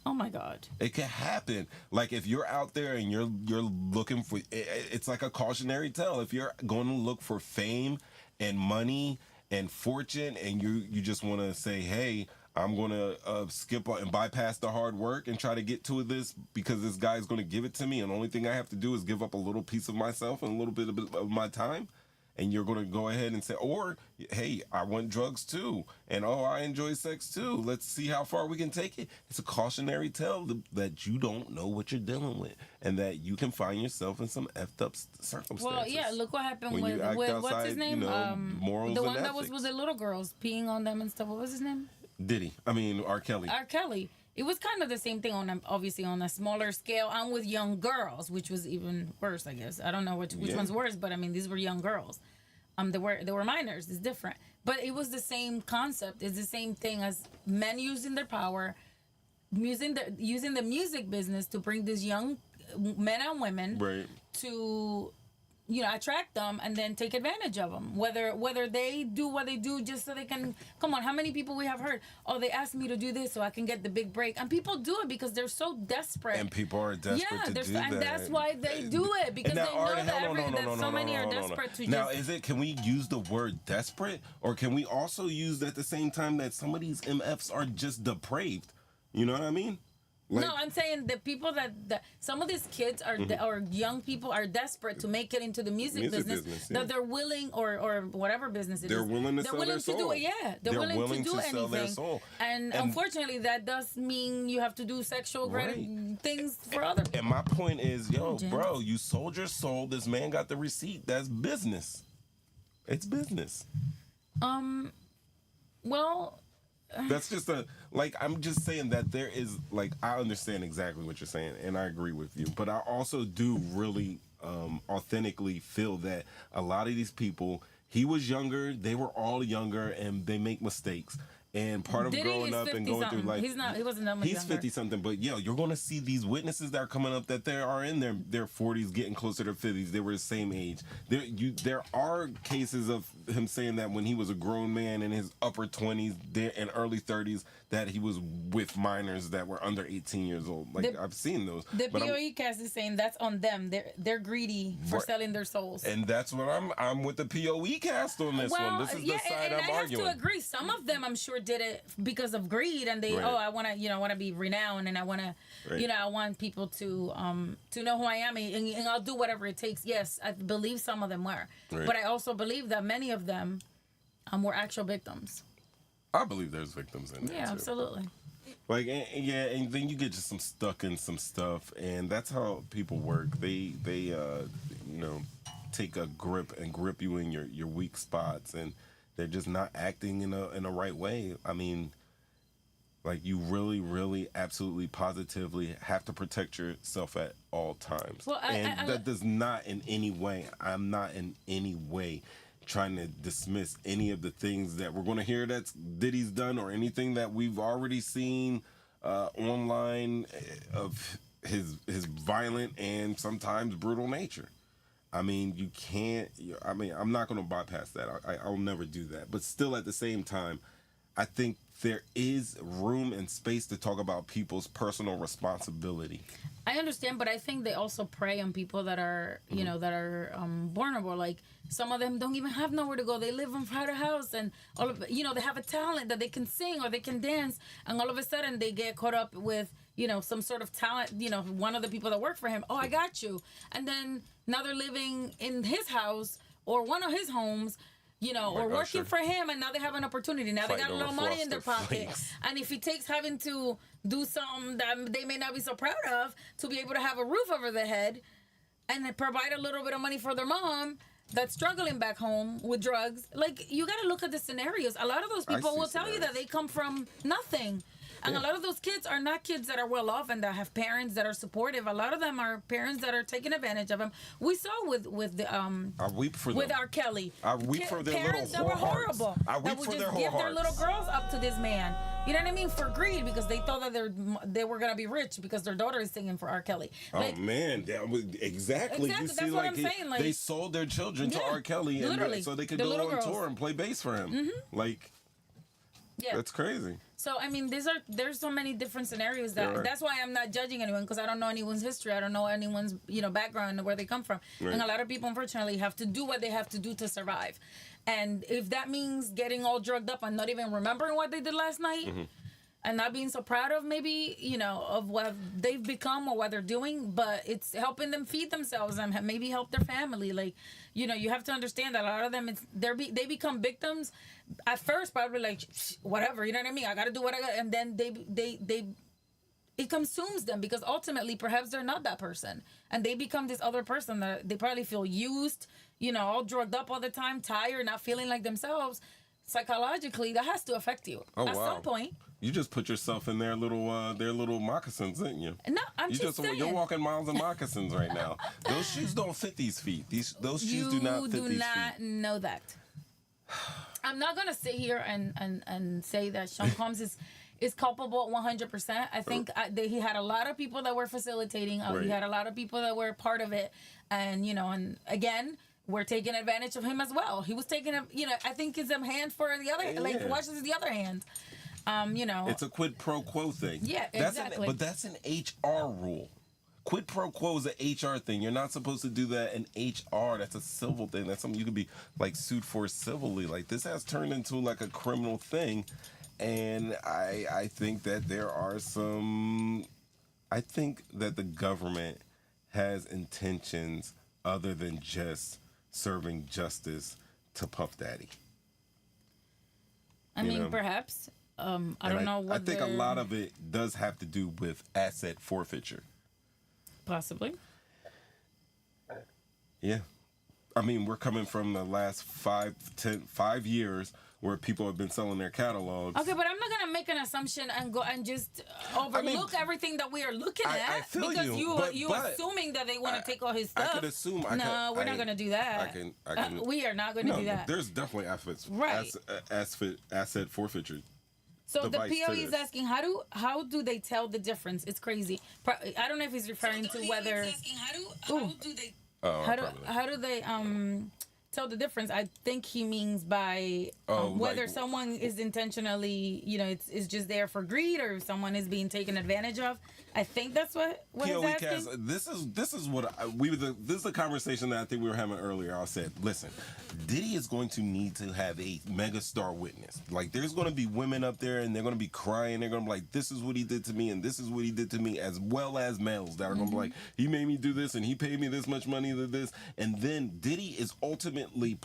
[SPEAKER 1] Oh my God.
[SPEAKER 2] It could happen. Like, if you're out there and you're looking for, it's like a cautionary tale. If you're going to look for fame and money and fortune, and you just want to say, hey, I'm going to skip and bypass the hard work and try to get to this because this guy's going to give it to me, and the only thing I have to do is give up a little piece of myself and a little bit of my time, and you're going to go ahead and say, or, hey, I want drugs too, and I enjoy sex too. Let's see how far we can take it. It's a cautionary tale that you don't know what you're dealing with, and that you can find yourself in some effed up circumstances.
[SPEAKER 1] Well, yeah, look what happened with
[SPEAKER 2] outside,
[SPEAKER 1] what's his name?
[SPEAKER 2] Morals
[SPEAKER 1] the one
[SPEAKER 2] and
[SPEAKER 1] that was with the little girls peeing on them and stuff. What was his name?
[SPEAKER 2] R. Kelly.
[SPEAKER 1] R. Kelly. It was kind of the same thing obviously on a smaller scale, and with young girls, which was even worse, I guess. I don't know which one's worse, but I mean, these were young girls. They were minors. It's different, but it was the same concept. It's the same thing as men using their power, using the music business to bring these young men and women to, attract them and then take advantage of them. Whether they do what they do just so they can. Come on, how many people we have heard? Oh, they asked me to do this so I can get the big break, and people do it because they're so desperate.
[SPEAKER 2] And people are desperate to do that,
[SPEAKER 1] and that's why they do it, because they know that so many are desperate to.
[SPEAKER 2] Now, can we use the word desperate, or can we also use at the same time that some of these MFs are just depraved? You know what I mean?
[SPEAKER 1] No, I'm saying the people that some of these kids are or young people are desperate to make it into the music business that they're willing, or whatever business it is.
[SPEAKER 2] They're willing to sell their soul.
[SPEAKER 1] Do it. Yeah, they're willing to do anything.
[SPEAKER 2] Their soul.
[SPEAKER 1] And unfortunately, that does mean you have to do sexual things for other people.
[SPEAKER 2] And my point is, bro, you sold your soul. This man got the receipt. That's business. It's business.
[SPEAKER 1] Well.
[SPEAKER 2] That's just I'm just saying that there is, I understand exactly what you're saying, and I agree with you, but I also do really authentically feel that a lot of these people, he was younger, they were all younger, and they make mistakes. And part of
[SPEAKER 1] Diddy
[SPEAKER 2] growing up and going through life,
[SPEAKER 1] he wasn't that much
[SPEAKER 2] he's 50 something. But you're going to see these witnesses that are coming up that they are in their 40s, getting closer to 50s. They were the same age. There are cases of him saying that when he was a grown man in his upper 20s and early 30s, that he was with minors that were under 18 years old. Like, I've seen those.
[SPEAKER 1] The POE cast is saying that's on them. They're greedy for selling their souls.
[SPEAKER 2] And that's what I'm with the POE cast on this one. This is the side I'm arguing.
[SPEAKER 1] I have to agree. Some of them, I'm sure, did it because of greed, and they I want to be renowned, and I want to I want people to know who I am, and I'll do whatever it takes. Yes, I believe some of them were, but I also believe that many of them were actual victims.
[SPEAKER 2] I believe there's victims in there.
[SPEAKER 1] Yeah,
[SPEAKER 2] too.
[SPEAKER 1] Absolutely.
[SPEAKER 2] Like, and then you get just stuck in some stuff, and that's how people work. They take a grip and grip you in your weak spots, and they're just not acting in a right way. I mean, like, you really, really, absolutely, positively have to protect yourself at all times. Well, that does not in any way. I'm not in any way trying to dismiss any of the things that we're going to hear that Diddy's done, or anything that we've already seen online of his violent and sometimes brutal nature. I mean, you can't. I mean, I'm not going to bypass that. I'll never do that. But still, at the same time, I think there is room and space to talk about people's personal responsibility.
[SPEAKER 1] I understand, but I think they also prey on people that are, that are vulnerable. Like, some of them don't even have nowhere to go. They live inside a house, and all of they have a talent that they can sing or they can dance, and all of a sudden they get caught up with, some sort of talent. One of the people that work for him. Oh, I got you, and then now they're living in his house or one of his homes. Or working for him, and now they have an opportunity. Now they got a little money in their pocket. And if it takes having to do something that they may not be so proud of to be able to have a roof over their head and provide a little bit of money for their mom that's struggling back home with drugs, like, you got to look at the scenarios. A lot of those people will tell you that they come from nothing. And a lot of those kids are not kids that are well off and that have parents that are supportive. A lot of them are parents that are taking advantage of them. We saw with
[SPEAKER 2] I weep for
[SPEAKER 1] with
[SPEAKER 2] them.
[SPEAKER 1] R. Kelly.
[SPEAKER 2] I weep for their
[SPEAKER 1] parents
[SPEAKER 2] little
[SPEAKER 1] that were horrible.
[SPEAKER 2] I weep for their whole
[SPEAKER 1] give
[SPEAKER 2] hearts.
[SPEAKER 1] their little girls up to this man. You know what I mean? For greed, because they thought that they were gonna be rich because their daughter is singing for R. Kelly.
[SPEAKER 2] Like, oh man, exactly. You see,
[SPEAKER 1] that's what I'm saying. Like,
[SPEAKER 2] they sold their children to R. Kelly, so they could go on tour and play bass for him. Mm-hmm. Like, that's crazy.
[SPEAKER 1] So I mean, there's so many different scenarios that's why I'm not judging anyone, because I don't know anyone's history. I don't know anyone's background and where they come from. Right. And a lot of people, unfortunately, have to do what they have to do to survive. And if that means getting all drugged up and not even remembering what they did last night, and not being so proud of maybe of what they've become or what they're doing, but it's helping them feed themselves and maybe help their family. Like, you have to understand that a lot of them they become victims at first, probably like whatever, you know what I mean? I got to do what I got, and then it consumes them, because ultimately perhaps they're not that person, and they become this other person that they probably feel used, all drugged up all the time, tired, not feeling like themselves. Psychologically, that has to affect you at some point.
[SPEAKER 2] You just put yourself in their little moccasins, didn't you?
[SPEAKER 1] No, I'm just saying.
[SPEAKER 2] You're walking miles in moccasins right now. Those shoes don't fit these feet. Those shoes do not fit these feet. You do not
[SPEAKER 1] know that. I'm not gonna sit here and say that Sean Combs is culpable 100%. I think he had a lot of people that were facilitating. He had a lot of people that were part of it, and and again, we're taking advantage of him as well. He was taking I think it's a hand for the other, like he washes the other hand.
[SPEAKER 2] It's a quid pro quo thing.
[SPEAKER 1] Yeah, exactly.
[SPEAKER 2] But that's an HR rule. Quid pro quo is an HR thing. You're not supposed to do that in HR. That's a civil thing. That's something you could be like sued for civilly. Like, this has turned into like a criminal thing, and I think that there are some. I think that the government has intentions other than just serving justice to Puff Daddy.
[SPEAKER 1] I mean, perhaps. I don't know what.
[SPEAKER 2] I think a lot of it does have to do with asset forfeiture.
[SPEAKER 1] Possibly.
[SPEAKER 2] Yeah. I mean, we're coming from the last 5 years where people have been selling their catalogs.
[SPEAKER 1] Okay, but I'm not gonna make an assumption and go and just overlook everything that we are looking at.
[SPEAKER 2] I feel
[SPEAKER 1] because
[SPEAKER 2] you
[SPEAKER 1] but assuming that they want to take all his stuff.
[SPEAKER 2] I could assume.
[SPEAKER 1] We're not gonna do that.
[SPEAKER 2] I can.
[SPEAKER 1] We are not gonna do that.
[SPEAKER 2] There's definitely assets.
[SPEAKER 1] Right.
[SPEAKER 2] Asset forfeiture.
[SPEAKER 1] So the POE is asking, how do they tell the difference? It's crazy. I don't know if he's referring to whether. How do they tell the difference? I think he means by whether someone is intentionally, it's just there for greed, or someone is being taken advantage of. I think that's what he's asking.
[SPEAKER 2] This is what this is a conversation that I think we were having earlier. I said, listen, Diddy is going to need to have a megastar witness. Like, there's going to be women up there, and they're going to be crying. They're going to be like, this is what he did to me, and this is what he did to me, as well as males that are going to be like, he made me do this, and he paid me this much money to this. And then Diddy is ultimately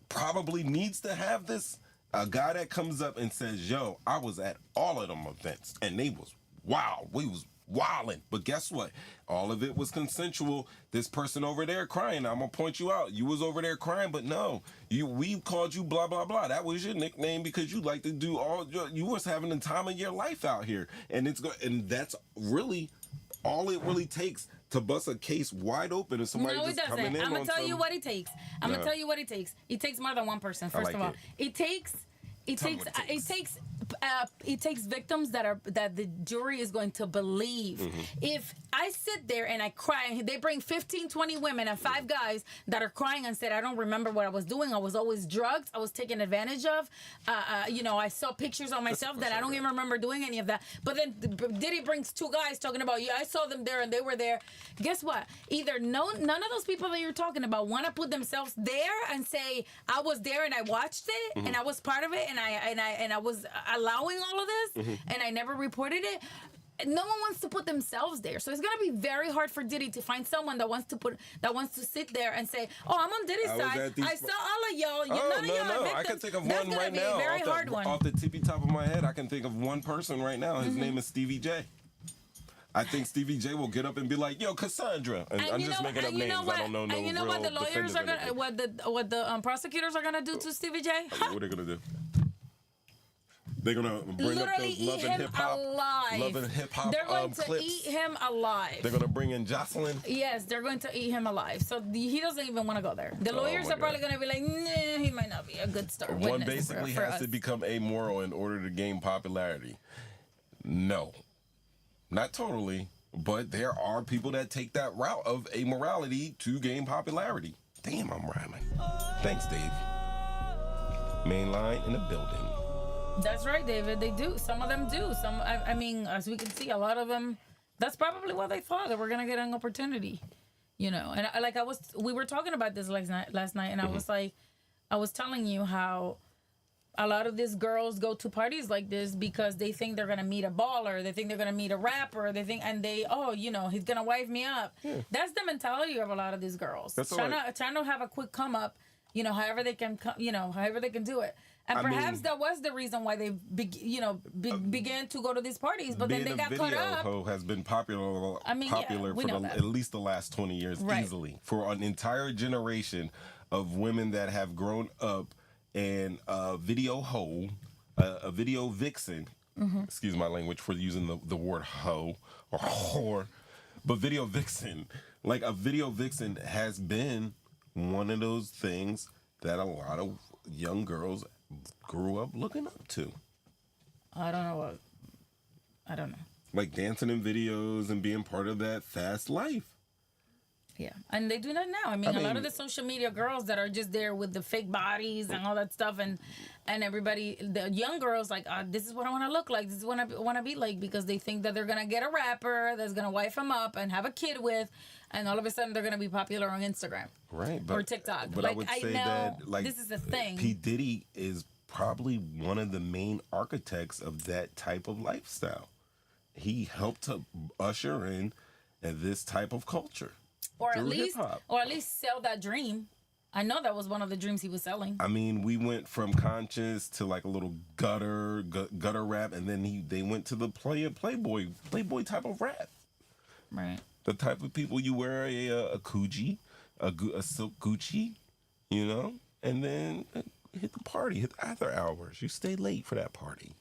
[SPEAKER 2] probably needs to have this. A guy that comes up and says, yo, I was at all of them events, and they was wow, we was wilding. But guess what? All of it was consensual. This person over there crying, I'm gonna point you out. You was over there crying, but no, we called you blah blah blah. That was your nickname because you like to do you was having the time of your life out here, and that's really all it really takes to bust a case wide open. If somebody
[SPEAKER 1] no, it doesn't. I'm gonna tell you what it takes. I'm gonna tell you what it takes. It takes more than one person. First of all, it takes victims that the jury is going to believe. If I sit there and I cry, and they bring 15, 20 women and 5 guys that are crying and said, I don't remember what I was doing. I was always drugged. I was taken advantage of. I saw pictures of myself that I don't even remember doing any of that. But then Diddy brings 2 guys talking about, I saw them there and they were there. Guess what? Either none of those people that you're talking about want to put themselves there and say, I was there and I watched it and I was part of it and I was allowing all of this and I never reported it. No one wants to put themselves there, so it's gonna be very hard for Diddy to find someone that wants to sit there and say, "Oh, I'm on Diddy's side. I saw all of y'all. None of y'all are
[SPEAKER 2] I can think of
[SPEAKER 1] That's
[SPEAKER 2] one right now. Off the tippy top of my head, I can think of one person right now. His name is Stevie J. I think Stevie J will get up and be like, "Yo, Cassandra," and I'm just making up names. I don't know no
[SPEAKER 1] and you know
[SPEAKER 2] real
[SPEAKER 1] what the lawyers are gonna, what the prosecutors are gonna do to Stevie J?
[SPEAKER 2] What are they gonna do? They're gonna bring
[SPEAKER 1] literally
[SPEAKER 2] up those Love and Hip Hop.
[SPEAKER 1] They're going to
[SPEAKER 2] clips.
[SPEAKER 1] eat him alive.
[SPEAKER 2] They're gonna bring in Jocelyn.
[SPEAKER 1] Yes, they're going to eat him alive. So he doesn't even want to go there. The lawyers are probably gonna be like, nah, he might not be a good star.
[SPEAKER 2] One basically has to become amoral in order to gain popularity. No, not totally, but there are people that take that route of amorality to gain popularity. Damn, I'm rhyming. Thanks, Dave. Main line in the building.
[SPEAKER 1] That's right, David. They do. Some of them do. I mean, as we can see, a lot of them. That's probably what they thought, that we're gonna get an opportunity, And we were talking about this last night, and I was like, I was telling you how a lot of these girls go to parties like this because they think they're gonna meet a baller, they think they're gonna meet a rapper, he's gonna wife me up. Yeah. That's the mentality of a lot of these girls. That's trying to have a quick come up, however they can do it. And perhaps that was the reason why they, began to go to these parties, but then they got caught up.
[SPEAKER 2] Video has been popular for at least the last 20 years, easily, for an entire generation of women that have grown up in a video hoe, a video vixen. Excuse my language for using the word hoe or whore, but video vixen, like a video vixen, has been one of those things that a lot of young girls grew up looking up to.
[SPEAKER 1] I don't know.
[SPEAKER 2] Like dancing in videos and being part of that fast life.
[SPEAKER 1] Yeah, and they do that now. I mean, a lot of the social media girls that are just there with the fake bodies and all that stuff, and everybody, the young girls, like, this is what I want to look like. This is what I want to be like, because they think that they're going to get a rapper that's going to wife them up and have a kid with, and all of a sudden they're going to be popular on Instagram.
[SPEAKER 2] Right.
[SPEAKER 1] Or TikTok.
[SPEAKER 2] But I would say that, like,
[SPEAKER 1] this is a thing.
[SPEAKER 2] P. Diddy is probably one of the main architects of that type of lifestyle. He helped to usher in this type of culture.
[SPEAKER 1] Or at least sell that dream. I know that was one of the dreams he was selling.
[SPEAKER 2] I mean, we went from conscious to like a little gutter rap, and then they went to the playboy type of rap.
[SPEAKER 1] Right.
[SPEAKER 2] The type of people you wear a Gucci, a silk Gucci, and then hit the party, hit the after hours. You stay late for that party.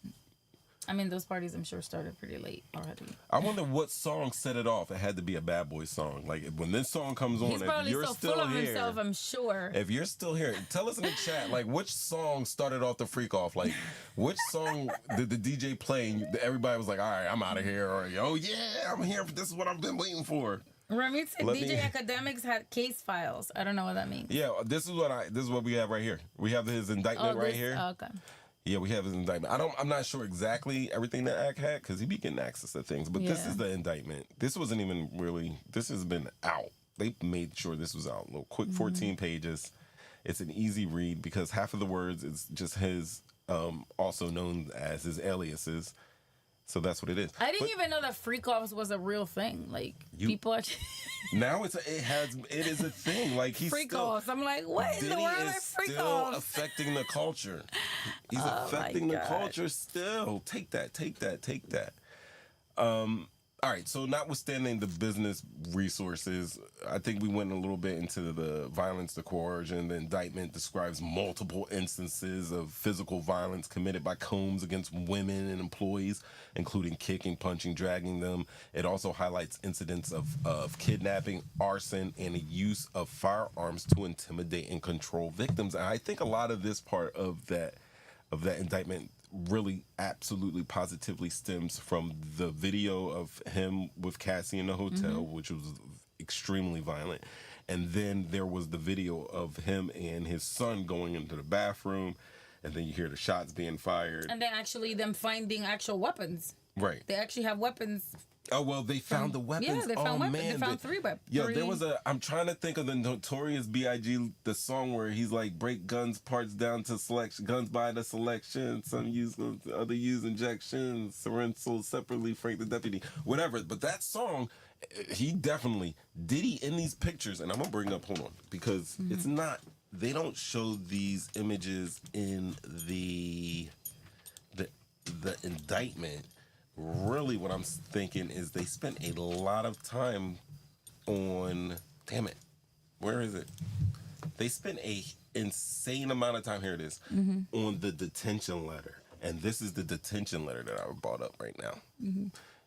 [SPEAKER 1] I mean, those parties, I'm sure, started pretty late already.
[SPEAKER 2] I wonder what song set it off. It had to be a Bad Boy song. Like, when this song comes on,
[SPEAKER 1] He's probably
[SPEAKER 2] if you're
[SPEAKER 1] so
[SPEAKER 2] still
[SPEAKER 1] full of
[SPEAKER 2] here,
[SPEAKER 1] himself, I'm sure.
[SPEAKER 2] if you're still here, tell us in the chat, like, which song started off the freak off? Like, which song did the DJ play and everybody was like, all right, I'm out of here, or, oh, yeah, I'm here. This is what I've been waiting for.
[SPEAKER 1] Remy said DJ Academics had case files. I don't know what that means.
[SPEAKER 2] Yeah, this is what we have right here. We have his indictment right here.
[SPEAKER 1] Oh, okay.
[SPEAKER 2] Yeah, we have his indictment. I'm not sure exactly everything that Ack had because he be getting access to things. But this is the indictment. This wasn't even really. This has been out. They made sure this was out. A little quick 14 pages. It's an easy read because half of the words is just his, also known as his aliases. So that's what it is.
[SPEAKER 1] I didn't even know that freak offs was a real thing. Like people actually.
[SPEAKER 2] Now it is a thing. Like he's
[SPEAKER 1] freak offs. I'm like, what in the world are freak offs?
[SPEAKER 2] Affecting the culture. He's affecting the culture still. Take that. All right, so notwithstanding the business resources, I think we went a little bit into the violence, the coercion. The indictment describes multiple instances of physical violence committed by Combs against women and employees, including kicking, punching, dragging them. It also highlights incidents of kidnapping, arson, and the use of firearms to intimidate and control victims. And I think a lot of this part of that indictment really absolutely positively stems from the video of him with Cassie in the hotel, which was extremely violent. And then there was the video of him and his son going into the bathroom, and then you hear the shots being fired.
[SPEAKER 1] And then actually them finding actual weapons.
[SPEAKER 2] Right.
[SPEAKER 1] They actually have weapons.
[SPEAKER 2] Oh, well, they found the weapons.
[SPEAKER 1] Yeah, they found weapons.
[SPEAKER 2] Man,
[SPEAKER 1] they found 3 weapons.
[SPEAKER 2] Yeah, there was I'm trying to think of the Notorious B.I.G., the song where he's like, break guns parts down to selection, guns by the selection, some use, other use injections, syringe sold separately, Frank the deputy, whatever. But that song, he definitely, Diddy in these pictures, and I'm going to bring up, hold on, because it's not, they don't show these images in the indictment. Really what I'm thinking is they spent a lot of time on, damn it, where is it? They spent a insane amount of time, here it is, on the detention letter. And this is the detention letter that I brought up right now.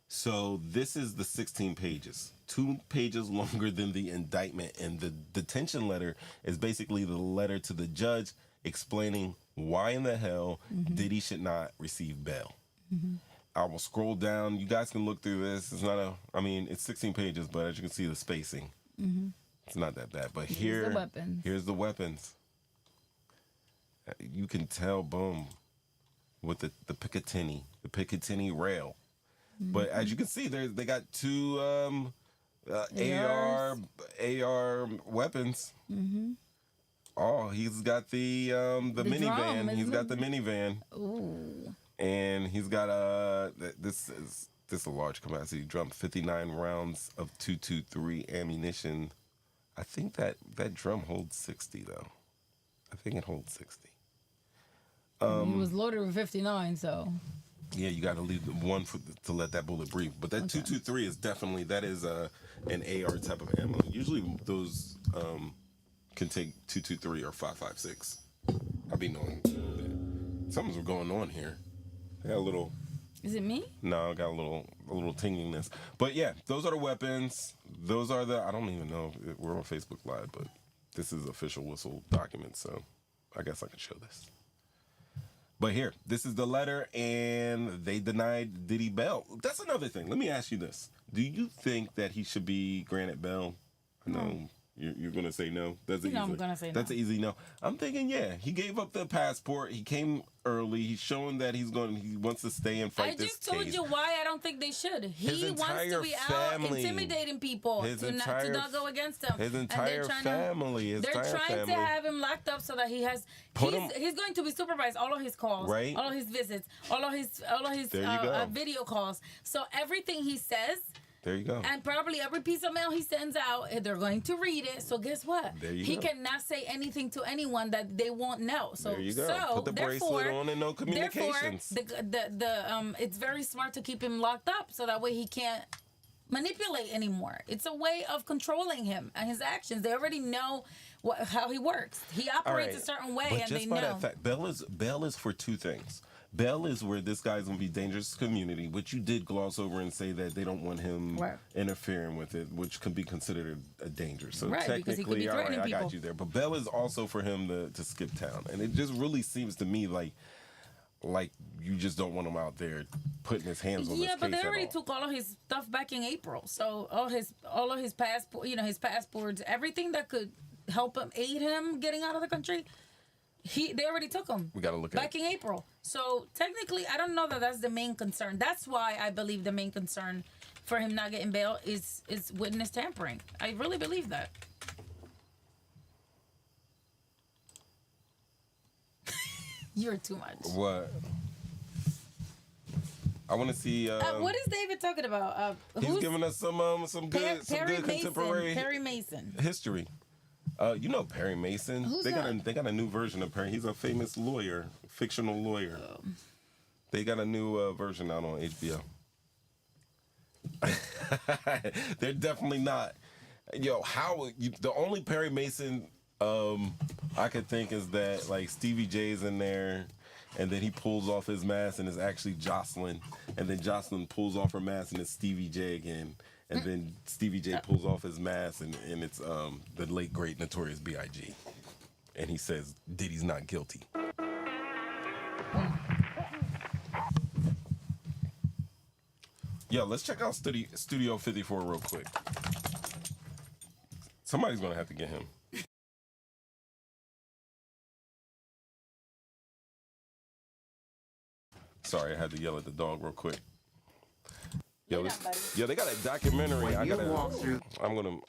[SPEAKER 2] So this is the 16 pages, 2 pages longer than the indictment. And the detention letter is basically the letter to the judge explaining why in the hell Diddy should not receive bail. I will scroll down. You guys can look through this. It's not it's 16 pages, but as you can see, the spacing. It's not that bad. But here's the weapons. You can tell, boom, with the Picatinny rail. But as you can see, they got 2 AR weapons. Oh, he's got the minivan.
[SPEAKER 1] Drum,
[SPEAKER 2] he's got the minivan.
[SPEAKER 1] Ooh.
[SPEAKER 2] And he's got this is a large capacity drum, 59 rounds of 223 ammunition. I think that drum holds 60 though. I think it holds 60.
[SPEAKER 1] It was loaded with 59, so.
[SPEAKER 2] Yeah, you got to leave the one to let that bullet breathe. But that 223 is definitely an AR type of ammo. Usually those can take 223 or 5.56. I be knowing something's going on here. I got a little.
[SPEAKER 1] Is it me?
[SPEAKER 2] No, I got a little tinginess. But yeah, those are the weapons. Those are the. I don't even know if we're on Facebook Live, but this is official whistle document, so I guess I can show this. But here, this is the letter, and they denied Diddy bail. That's another thing. Let me ask you this: do you think that he should be granted bail? I know you're gonna say no.
[SPEAKER 1] I'm gonna say no.
[SPEAKER 2] That's an easy no. I'm thinking, yeah, he gave up the passport. He came early. He's showing that he wants to stay and fight this case.
[SPEAKER 1] I just told you why I don't think they should. He wants to be out intimidating people to not go against them.
[SPEAKER 2] His entire family.
[SPEAKER 1] They're trying to have him locked up so that he's going to be supervised, all of his calls,
[SPEAKER 2] right?
[SPEAKER 1] All of his visits, all of his video calls. So everything he says.
[SPEAKER 2] There you go.
[SPEAKER 1] And probably every piece of mail he sends out, they're going to read it. So guess what? He cannot say anything to anyone that they won't know. So
[SPEAKER 2] there you go. Put the bracelet on and no communications.
[SPEAKER 1] Therefore, it's very smart to keep him locked up so that way he can't manipulate anymore. It's a way of controlling him and his actions. They already know how he works. He operates a certain way,
[SPEAKER 2] but
[SPEAKER 1] and
[SPEAKER 2] just
[SPEAKER 1] they
[SPEAKER 2] by
[SPEAKER 1] know.
[SPEAKER 2] That fact, bail is for 2 things. Bail is where this guy's gonna be dangerous to the community, which you did gloss over and say that they don't want him interfering with it, which can be considered a danger. So technically, all right, I got you there. But bail is also for him to skip town, and it just really seems to me like you just don't want him out there putting his hands on.
[SPEAKER 1] Yeah, but they already took all of his stuff back in April. So all of his passport, his passports, everything that could help him, aid him getting out of the country. They already took him.
[SPEAKER 2] We gotta look
[SPEAKER 1] back in April. So technically, I don't know that that's the main concern. That's why I believe the main concern for him not getting bail is witness tampering. I really believe that. You're too much.
[SPEAKER 2] What? I want to see.
[SPEAKER 1] What is David talking about?
[SPEAKER 2] He's giving us some good contemporary
[SPEAKER 1] Perry Mason
[SPEAKER 2] history. You know Perry Mason.
[SPEAKER 1] Who's
[SPEAKER 2] they
[SPEAKER 1] that?
[SPEAKER 2] got a new version of Perry. He's a famous lawyer, fictional lawyer. They got a new version out on HBO. They're definitely not. Yo, the only Perry Mason I could think is that like Stevie J's in there, and then he pulls off his mask and it's actually Jocelyn, and then Jocelyn pulls off her mask and it's Stevie J again. And then Stevie J pulls off his mask, and it's the late, great Notorious B.I.G. And he says, Diddy's not guilty. Yo, let's check out Studio 54 real quick. Somebody's going to have to get him. Sorry, I had to yell at the dog real quick. Yo, they got a documentary.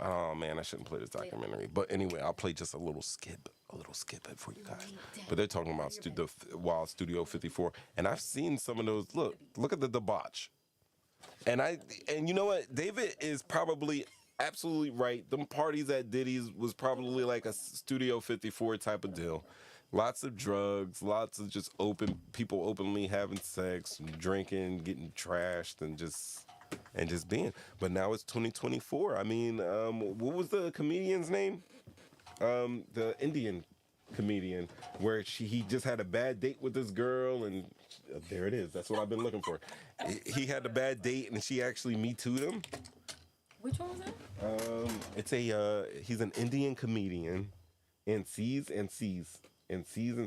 [SPEAKER 2] Oh man, I shouldn't play this documentary. But anyway, I'll play just a little skip it for you guys. But they're talking about Studio 54, and I've seen some of those. Look at the debauch. And you know what? David is probably absolutely right. Them parties at Diddy's was probably like a Studio 54 type of deal. Lots of drugs, lots of just people openly having sex, and drinking, getting trashed, and just being. But now it's 2024. I mean, what was the comedian's name? The Indian comedian, where he just had a bad date with this girl, and there it is. That's what I've been looking for. He had a bad date, and she actually Me Too'd him.
[SPEAKER 1] Which one was that?
[SPEAKER 2] He's an Indian comedian, and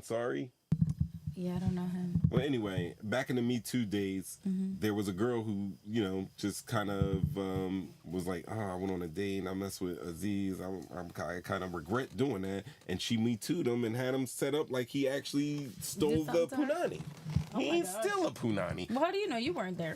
[SPEAKER 2] sorry.
[SPEAKER 1] Yeah, I don't know him.
[SPEAKER 2] Well, anyway, back in the Me Too days, there was a girl who, just kind of was like, I went on a date and I messed with Aziz. I kind of regret doing that. And she Me Too'd him and had him set up like he actually stole the punani. He ain't still a punani.
[SPEAKER 1] Well, how do you know you weren't there?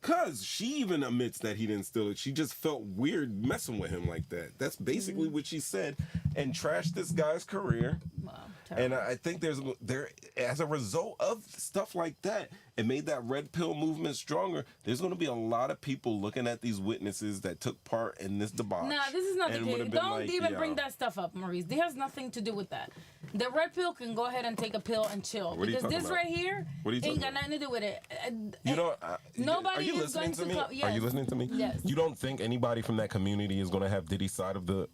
[SPEAKER 2] Because she even admits that he didn't steal it. She just felt weird messing with him like that. That's basically what she said. And trashed this guy's career.
[SPEAKER 1] Wow, terrible.
[SPEAKER 2] And I think there as a result of stuff like that, it made that red pill movement stronger. There's going to be a lot of people looking at these witnesses that took part in this debauch.
[SPEAKER 1] Nah, this is not the case. Don't even bring that stuff up, Maurice. It has nothing to do with that. The red pill can go ahead and take a pill and chill. Because this right here ain't got nothing to do with it. Nobody is going to come. Yes.
[SPEAKER 2] Are you listening to me?
[SPEAKER 1] Yes.
[SPEAKER 2] You don't think anybody from that community is going to have Diddy's side of the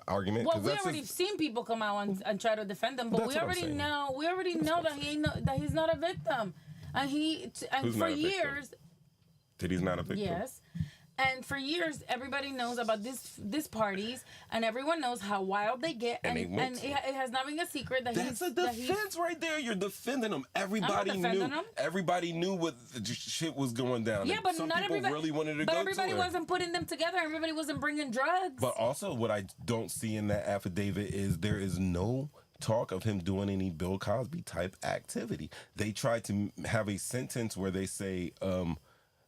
[SPEAKER 2] argument?
[SPEAKER 1] Well, we already seen people come out and try to defend him, but we already know that he's not a victim. And for years,
[SPEAKER 2] Diddy's not a victim.
[SPEAKER 1] Yes. And for years, everybody knows about this parties, and everyone knows how wild they get. And it has not been a secret that
[SPEAKER 2] that's a defense right there. You're defending him. Everybody knew. Everybody knew what the shit was going down.
[SPEAKER 1] Yeah, but
[SPEAKER 2] some
[SPEAKER 1] not
[SPEAKER 2] people
[SPEAKER 1] everybody
[SPEAKER 2] really wanted to go to it.
[SPEAKER 1] But everybody wasn't putting them together. Everybody wasn't bringing drugs.
[SPEAKER 2] But also, what I don't see in that affidavit is there is no talk of him doing any Bill Cosby type activity. They tried to have a sentence where they say.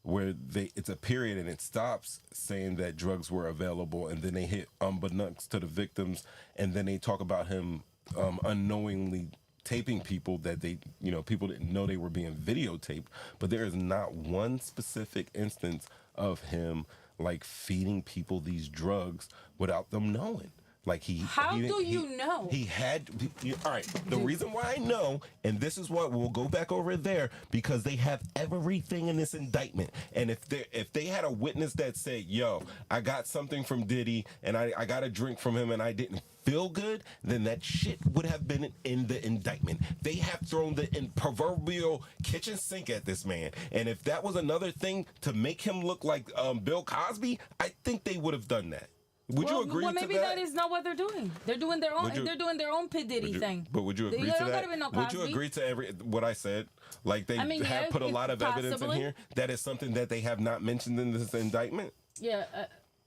[SPEAKER 2] It's a period and it stops saying that drugs were available, and then they hit unbeknownst to the victims, and then they talk about him unknowingly taping people that people didn't know they were being videotaped. But there is not one specific instance of him like feeding people these drugs without them knowing. Like he.
[SPEAKER 1] How do you know?
[SPEAKER 2] He had. All right. The reason why I know, and this is what we'll go back over there, because they have everything in this indictment. And if they had a witness that said, "Yo, I got something from Diddy, and I got a drink from him, and I didn't feel good," then that shit would have been in the indictment. They have thrown the proverbial kitchen sink at this man, and if that was another thing to make him look like Bill Cosby, I think they would have done that. Would you agree to that?
[SPEAKER 1] Well, maybe that is not what they're doing. They're doing their own. They're doing their own P Diddy thing.
[SPEAKER 2] But would you agree to that? Would you agree to what I said? Like they have put a lot of evidence in here. That is something that they have not mentioned in this indictment.
[SPEAKER 1] Yeah,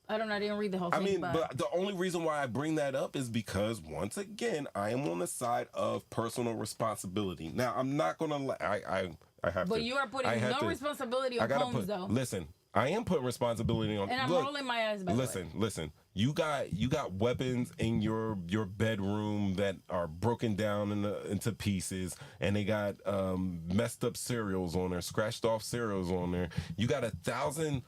[SPEAKER 1] I don't know. I didn't read the whole thing.
[SPEAKER 2] I mean, but the only reason why I bring that up is because once again, I am on the side of personal responsibility. Now, I'm not gonna. I have.
[SPEAKER 1] But you are putting no responsibility on Holmes, though.
[SPEAKER 2] Listen. I am putting responsibility on.
[SPEAKER 1] And I'm rolling my eyes back.
[SPEAKER 2] Listen. You got weapons in your bedroom that are broken down into pieces, and they got messed up cereals on there, scratched off cereals on there. You got 1,000.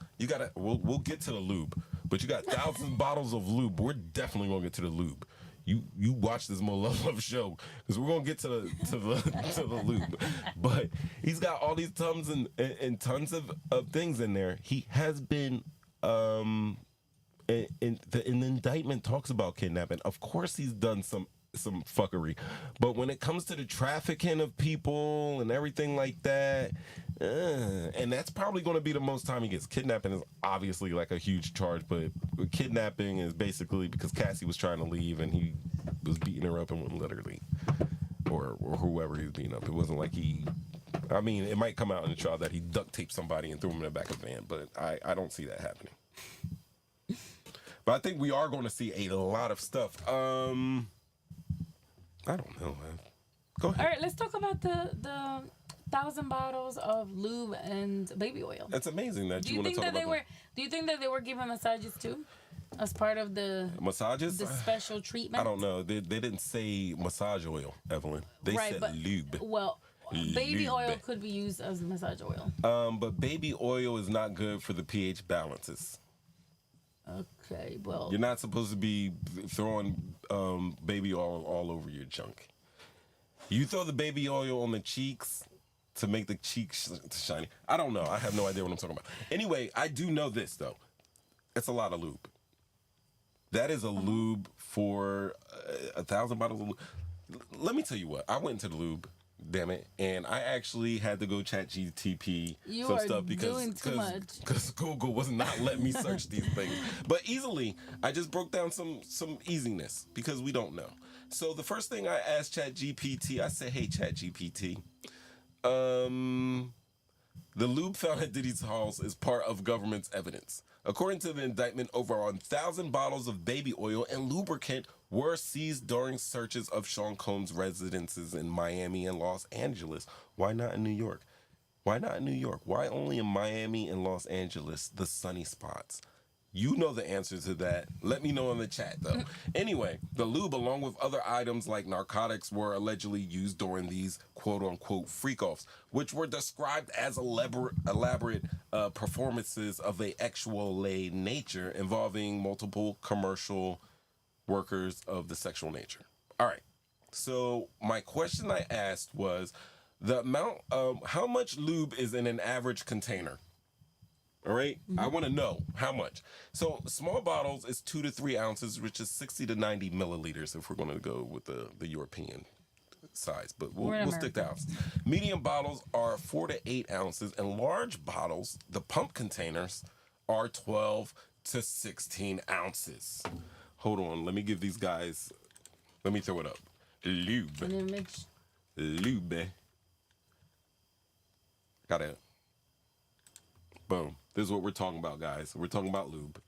[SPEAKER 2] We'll get to the lube, but you got 1,000 bottles of lube. We're definitely gonna get to the lube. You watch this MoLoveLuv show, because we're gonna get to the lube. But he's got all these tons and tons of things in there. He has been the indictment talks about kidnapping. Of course he's done some fuckery, but when it comes to the trafficking of people and everything like that, and that's probably going to be the most time he gets. Kidnapping is obviously like a huge charge, but kidnapping is basically because Cassie was trying to leave and he was beating her up and wouldn't let her leave, or whoever he was beating up. It wasn't like I mean, it might come out in the trial that he duct taped somebody and threw him in the back of the van, but I don't see that happening. But I think we are going to see a lot of stuff. I don't know, man. Go ahead.
[SPEAKER 1] All right, let's talk about the 1,000 bottles of lube and baby oil.
[SPEAKER 2] It's amazing that you want to talk about that.
[SPEAKER 1] Do you think that they were giving massages too, as part of the
[SPEAKER 2] massages,
[SPEAKER 1] the special treatment?
[SPEAKER 2] I don't know. They didn't say massage oil, Evelyn. They said lube.
[SPEAKER 1] Well, baby oil could be used as massage oil.
[SPEAKER 2] But baby oil is not good for the pH balances.
[SPEAKER 1] Okay, well,
[SPEAKER 2] you're not supposed to be throwing baby oil all over your junk. You throw the baby oil on the cheeks to make the cheeks shiny. I don't know. I have no idea what I'm talking about. Anyway, I do know this though. It's a lot of lube. That is a lube for 1,000 bottles of lube. Let me tell you what. I went into the lube. Damn it. And I actually had to go chat GTP some stuff because Google was not letting me search these things. But easily, I just broke down some easiness because we don't know. So the first thing I asked Chat GPT, I said, "Hey Chat GPT, the lube found at Diddy's house is part of government's evidence. According to the indictment, over 1,000 bottles of baby oil and lubricant were seized during searches of Sean Combs' residences in Miami and Los Angeles. Why not in New York? Why not in New York? Why only in Miami and Los Angeles, the sunny spots? You know the answer to that. Let me know in the chat, though. Anyway, the lube, along with other items like narcotics, were allegedly used during these quote-unquote freak-offs, which were described as elaborate performances of a sexual nature involving multiple commercial workers of the sexual nature. All right. So my question I asked was the amount of how much lube is in an average container? All right. Mm-hmm. I want to know how much. So small bottles is 2 to 3 ounces, which is 60 to 90 milliliters if we're going to go with the European size, but we'll stick to ounces. Medium bottles are 4 to 8 ounces, and large bottles, the pump containers, are 12 to 16 ounces. Hold on. Let me give these guys, let me throw it up. Lube. Lube. Got it. Boom. This is what we're talking about, guys. We're talking about lube.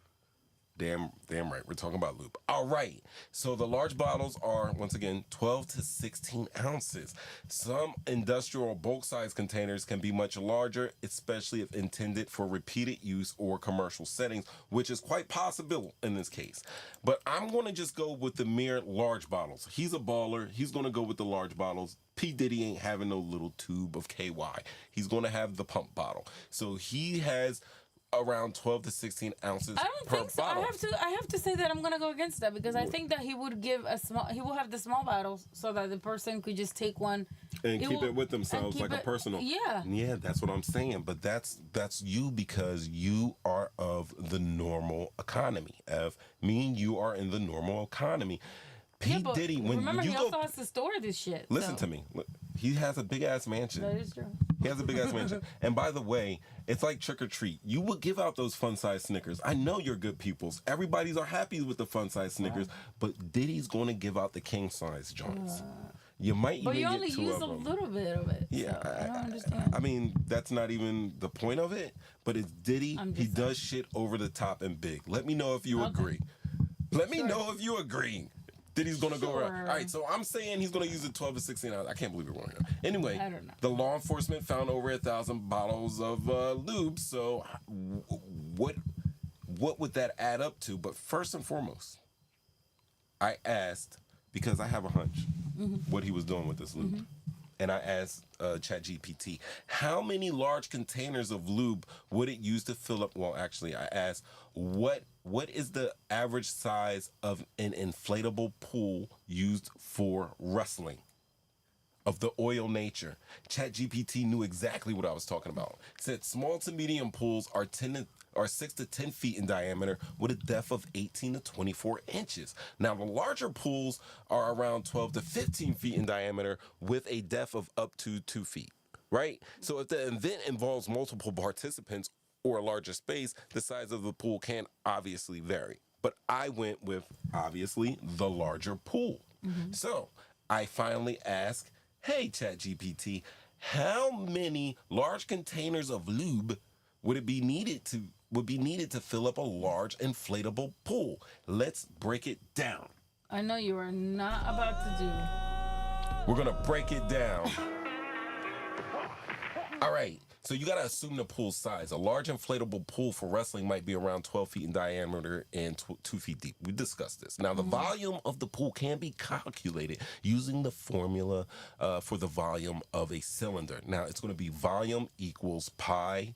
[SPEAKER 2] Damn right. We're talking about lube. All right. So the large bottles are, once again, 12 to 16 ounces. Some industrial bulk size containers can be much larger, especially if intended for repeated use or commercial settings, which is quite possible in this case. But I'm going to just go with the mere large bottles. He's a baller. He's going to go with the large bottles. P. Diddy ain't having no little tube of KY. He's going to have the pump bottle. So he has around 12 to 16 ounces
[SPEAKER 1] I don't
[SPEAKER 2] per
[SPEAKER 1] think so.
[SPEAKER 2] bottle.
[SPEAKER 1] I have to say that I'm gonna go against that because I think that he would give he will have the small bottles so that the person could just take one
[SPEAKER 2] and keep it with themselves like a personal.
[SPEAKER 1] Yeah,
[SPEAKER 2] that's what I'm saying. But that's you because you are of the normal economy. Me and you are in the normal economy. P. Diddy, when
[SPEAKER 1] remember,
[SPEAKER 2] you
[SPEAKER 1] he
[SPEAKER 2] go,
[SPEAKER 1] also has to store this shit.
[SPEAKER 2] Listen to me. He has a big ass mansion.
[SPEAKER 1] That is true.
[SPEAKER 2] He has a big ass mansion. And by the way, it's like trick or treat. You would give out those fun size Snickers. I know you're good peoples. Everybody's are happy with the fun size Snickers, but Diddy's going to give out the king size joints. You might even get 2 of them. But you only use a
[SPEAKER 1] little bit of it.
[SPEAKER 2] Yeah,
[SPEAKER 1] so I don't understand.
[SPEAKER 2] I mean, that's not even the point of it. But it's Diddy. He does shit over the top and big. Let me know if you agree. Let me know if you agree. Diddy's going to go around. All right, so I'm saying he's going to use it 12 to 16 hours. I can't believe we're going here. Anyway,
[SPEAKER 1] I don't know.
[SPEAKER 2] The law enforcement found over 1,000 bottles of lube. So what would that add up to? But first and foremost, I asked, because I have a hunch, what he was doing with this lube. And I asked ChatGPT, how many large containers of lube would it use to fill up? Well, actually, I asked, what is the average size of an inflatable pool used for wrestling? Of the oil nature. ChatGPT knew exactly what I was talking about. It said small to medium pools are 6 to 10 feet in diameter with a depth of 18 to 24 inches. Now, the larger pools are around 12 to 15 feet in diameter with a depth of up to 2 feet, right? So if the event involves multiple participants or a larger space, the size of the pool can obviously vary. But I went with, obviously, the larger pool. So I finally asked, hey, ChatGPT, how many large containers of lube would be needed to fill up a large inflatable pool? Let's break it down.
[SPEAKER 1] I know you are not about to do.
[SPEAKER 2] We're gonna break it down. All right. So you gotta assume the pool size. A large inflatable pool for wrestling might be around 12 feet in diameter and 2 feet deep. We discussed this. Now, the volume of the pool can be calculated using the formula for the volume of a cylinder. Now, it's gonna be volume equals pi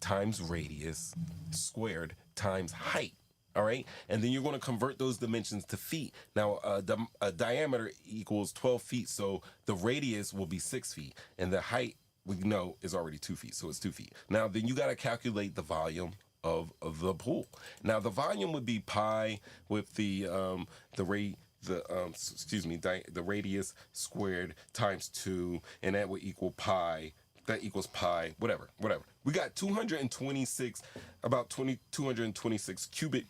[SPEAKER 2] times radius squared times height. All right. And then you're going to convert those dimensions to feet. Now, a diameter equals 12 feet. So the radius will be 6 feet. And the height, we know, is already 2 feet. So it's 2 feet. Now, then you got to calculate the volume of the pool. Now, the volume would be pi with the radius squared times 2. And that would equal pi. That equals pi, whatever. We got 226 cubic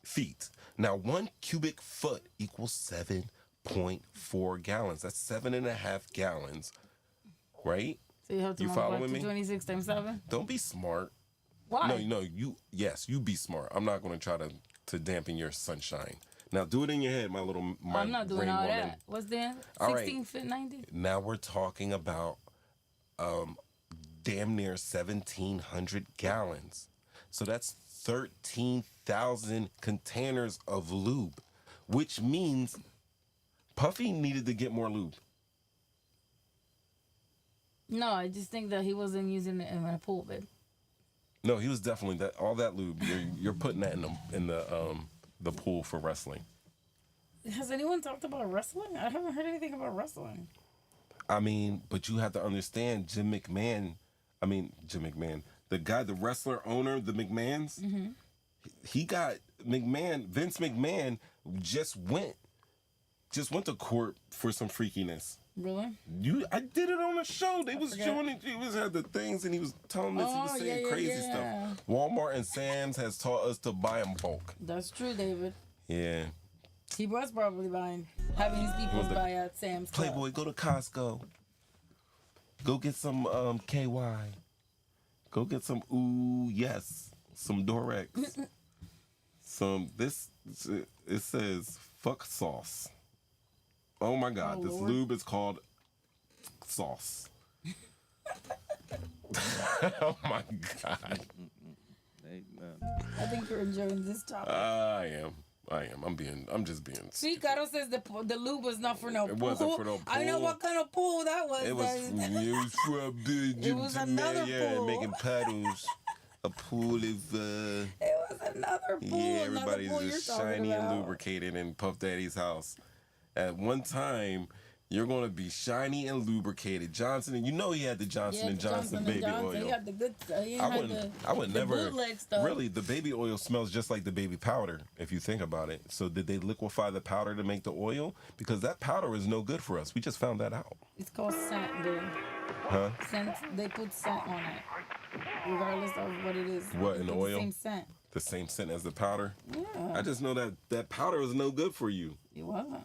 [SPEAKER 2] feet. Now, 1 cubic foot equals 7.4 gallons. That's 7.5 gallons, right?
[SPEAKER 1] So you have to multiply 226 times 7?
[SPEAKER 2] Don't be smart.
[SPEAKER 1] Why?
[SPEAKER 2] No, you be smart. I'm not going to try to dampen your sunshine. Now, do it in your head, my
[SPEAKER 1] I'm not doing all
[SPEAKER 2] woman.
[SPEAKER 1] that. What's that? 16 feet 90?
[SPEAKER 2] Now we're talking about damn near 1,700 gallons. So that's 13,000 containers of lube, which means Puffy needed to get more lube.
[SPEAKER 1] No, I just think that he wasn't using it in a pool, babe.
[SPEAKER 2] No, he was definitely all that lube. You're putting that in the pool for wrestling.
[SPEAKER 1] Has anyone talked about wrestling? I haven't heard anything about wrestling.
[SPEAKER 2] I mean, but you have to understand Jim McMahon, the guy, the wrestler owner, the McMahons, he got Vince McMahon just went to court for some freakiness.
[SPEAKER 1] Really?
[SPEAKER 2] I did it on the show. They was showing it. He had the things and he was telling us, he was saying crazy stuff. Walmart and Sam's has taught us to buy in bulk.
[SPEAKER 1] That's true, David.
[SPEAKER 2] Yeah.
[SPEAKER 1] He was probably having his people buy at Sam's Club.
[SPEAKER 2] Playboy, go to Costco. Go get some KY. Go get some some Dorex. It says fuck sauce. Oh my God, this
[SPEAKER 1] Lord.
[SPEAKER 2] lube is called sauce. Oh my God.
[SPEAKER 1] I think you're enjoying this topic.
[SPEAKER 2] I am. I'm just being.
[SPEAKER 1] See, Caro says the lube was not for no pool.
[SPEAKER 2] It wasn't for no pool.
[SPEAKER 1] I know what kind of pool that was.
[SPEAKER 2] It was for a big.
[SPEAKER 1] It was another pool.
[SPEAKER 2] Making paddles. A pool is
[SPEAKER 1] It was another pool.
[SPEAKER 2] yeah,
[SPEAKER 1] another
[SPEAKER 2] everybody's
[SPEAKER 1] pool
[SPEAKER 2] just
[SPEAKER 1] you're talking
[SPEAKER 2] shiny and
[SPEAKER 1] about.
[SPEAKER 2] lubricated in Puff Daddy's house. At one time, you're gonna be shiny and lubricated. Johnson, and you know he had the Johnson and Johnson baby oil.
[SPEAKER 1] He had the good.
[SPEAKER 2] I would never.
[SPEAKER 1] bootleg stuff.
[SPEAKER 2] Really, the baby oil smells just like the baby powder. If you think about it, so did they liquefy the powder to make the oil? Because that powder is no good for us. We just found that out.
[SPEAKER 1] It's called scent, dude.
[SPEAKER 2] Huh?
[SPEAKER 1] Scent. They put scent on it, regardless of what it is.
[SPEAKER 2] What, in the oil?
[SPEAKER 1] The same scent.
[SPEAKER 2] The same scent as the powder.
[SPEAKER 1] Yeah.
[SPEAKER 2] I just know that powder is no good for you.
[SPEAKER 1] It wasn't.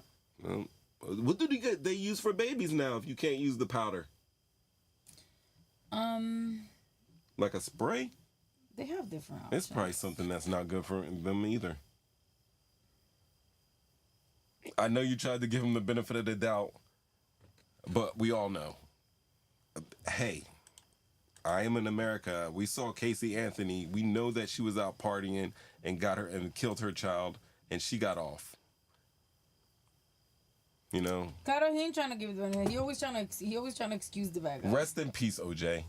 [SPEAKER 2] What do they use for babies now if you can't use the powder? Like a spray?
[SPEAKER 1] They have different options.
[SPEAKER 2] It's probably something that's not good for them either. I know you tried to give them the benefit of the doubt, but we all know. Hey, I am in America. We saw Casey Anthony. We know that she was out partying and got her and killed her child, and she got off. You know.
[SPEAKER 1] Caro, he ain't trying to give it to anyone. He always trying to excuse the bad guy.
[SPEAKER 2] Rest in peace, OJ.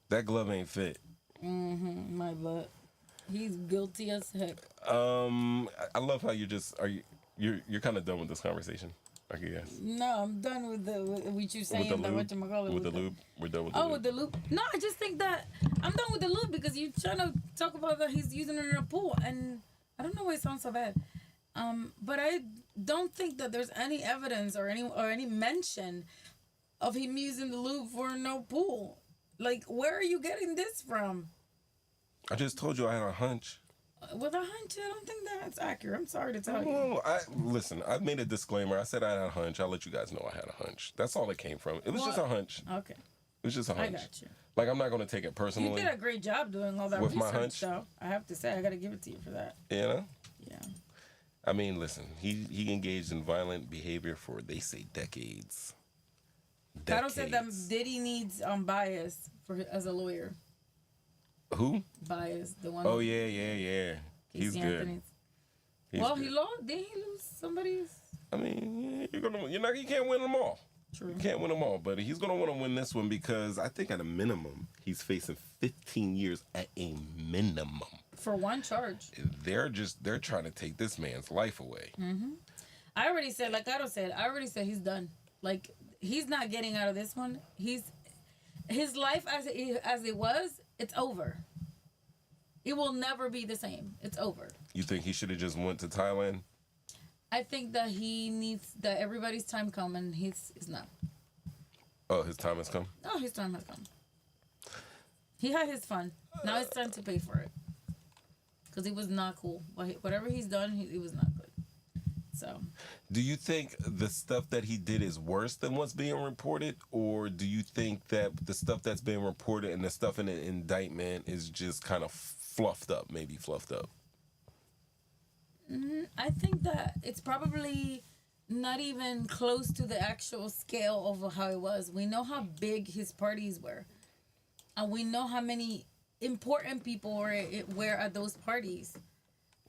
[SPEAKER 2] That glove ain't fit.
[SPEAKER 1] My butt. He's guilty as heck.
[SPEAKER 2] I love how you're kind of done with this conversation. I guess.
[SPEAKER 1] No, I'm done with you saying that whatchamacallit.
[SPEAKER 2] With the lube? We're done with the lube.
[SPEAKER 1] With the lube? No, I just think that I'm done with the lube because you're trying to talk about that he's using it in a pool, and I don't know why it sounds so bad. But I don't think that there's any evidence or any mention of him using the lube for no pool. Like, where are you getting this from?
[SPEAKER 2] I just told you I had a hunch.
[SPEAKER 1] With a hunch, I don't think that's accurate. I'm sorry to tell you.
[SPEAKER 2] Well, listen, I made a disclaimer. I said I had a hunch. I'll let you guys know I had a hunch. That's all it came from. It was just a hunch.
[SPEAKER 1] Okay.
[SPEAKER 2] It was just a hunch.
[SPEAKER 1] I got you.
[SPEAKER 2] Like, I'm not going to take it personally.
[SPEAKER 1] You did a great job doing all that
[SPEAKER 2] with
[SPEAKER 1] research,
[SPEAKER 2] my hunch.
[SPEAKER 1] though. I have to say, I got to give it to you for that.
[SPEAKER 2] You know?
[SPEAKER 1] Yeah.
[SPEAKER 2] I mean, listen, he engaged in violent behavior for, they say, decades.
[SPEAKER 1] Caro said that Diddy needs bias as a lawyer.
[SPEAKER 2] Who?
[SPEAKER 1] Bias, the one.
[SPEAKER 2] Oh, yeah. He's good. He
[SPEAKER 1] lost. Did he lose somebody's?
[SPEAKER 2] I mean, you can't win them all.
[SPEAKER 1] True.
[SPEAKER 2] You can't win them all, but he's gonna want to win this one because I think at a minimum he's facing 15 years at a minimum
[SPEAKER 1] for one charge.
[SPEAKER 2] They're trying to take this man's life away.
[SPEAKER 1] Mm-hmm. I already said, like Otto said, he's done. Like, he's not getting out of this one. His life as it was, it's over. It will never be the same. It's over.
[SPEAKER 2] You think he should have just went to Thailand?
[SPEAKER 1] I think that he needs that everybody's time come, and he's not. Oh,
[SPEAKER 2] his time has come?
[SPEAKER 1] Oh, his time has come. He had his fun. Now it's time to pay for it. Because he was not cool. Whatever he's done, it was not good. So.
[SPEAKER 2] Do you think the stuff that he did is worse than what's being reported? Or do you think that the stuff that's being reported and the stuff in the indictment is just kind of fluffed up?
[SPEAKER 1] I think that it's probably not even close to the actual scale of how it was. We know how big his parties were. And we know how many important people were at those parties.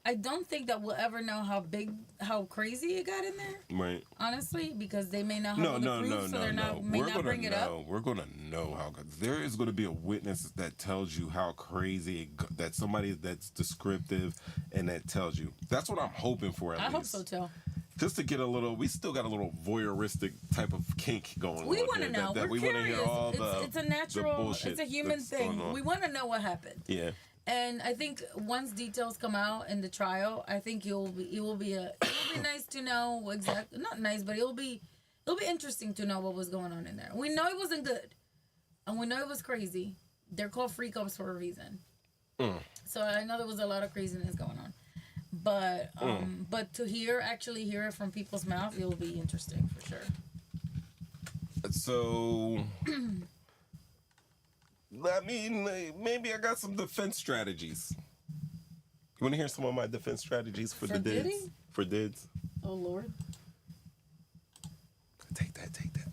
[SPEAKER 1] I don't think that we'll ever know how crazy it got in there.
[SPEAKER 2] Right.
[SPEAKER 1] Honestly, because they may not have the proof, so they're not bring it up.
[SPEAKER 2] We're gonna know how. There is going to be a witness that tells you how crazy that somebody that's descriptive and that tells you. That's what I'm hoping for. I
[SPEAKER 1] hope so too.
[SPEAKER 2] Just to get we still got a little voyeuristic type of kink going on.
[SPEAKER 1] We want to know.
[SPEAKER 2] We
[SPEAKER 1] want
[SPEAKER 2] to hear all
[SPEAKER 1] it's a natural, it's a human thing. We want to know what happened.
[SPEAKER 2] Yeah.
[SPEAKER 1] And I think once details come out in the trial, I think it will be nice to know exactly, not nice, but it'll be interesting to know what was going on in there. We know it wasn't good, and we know it was crazy. They're called freak ups for a reason. So I know there was a lot of craziness going on, but to actually hear it from people's mouth, it will be interesting for sure.
[SPEAKER 2] So. I mean, maybe I got some defense strategies. You want to hear some of my defense strategies for the
[SPEAKER 1] Diddy?
[SPEAKER 2] dids? For dids?
[SPEAKER 1] Oh, Lord.
[SPEAKER 2] Take that.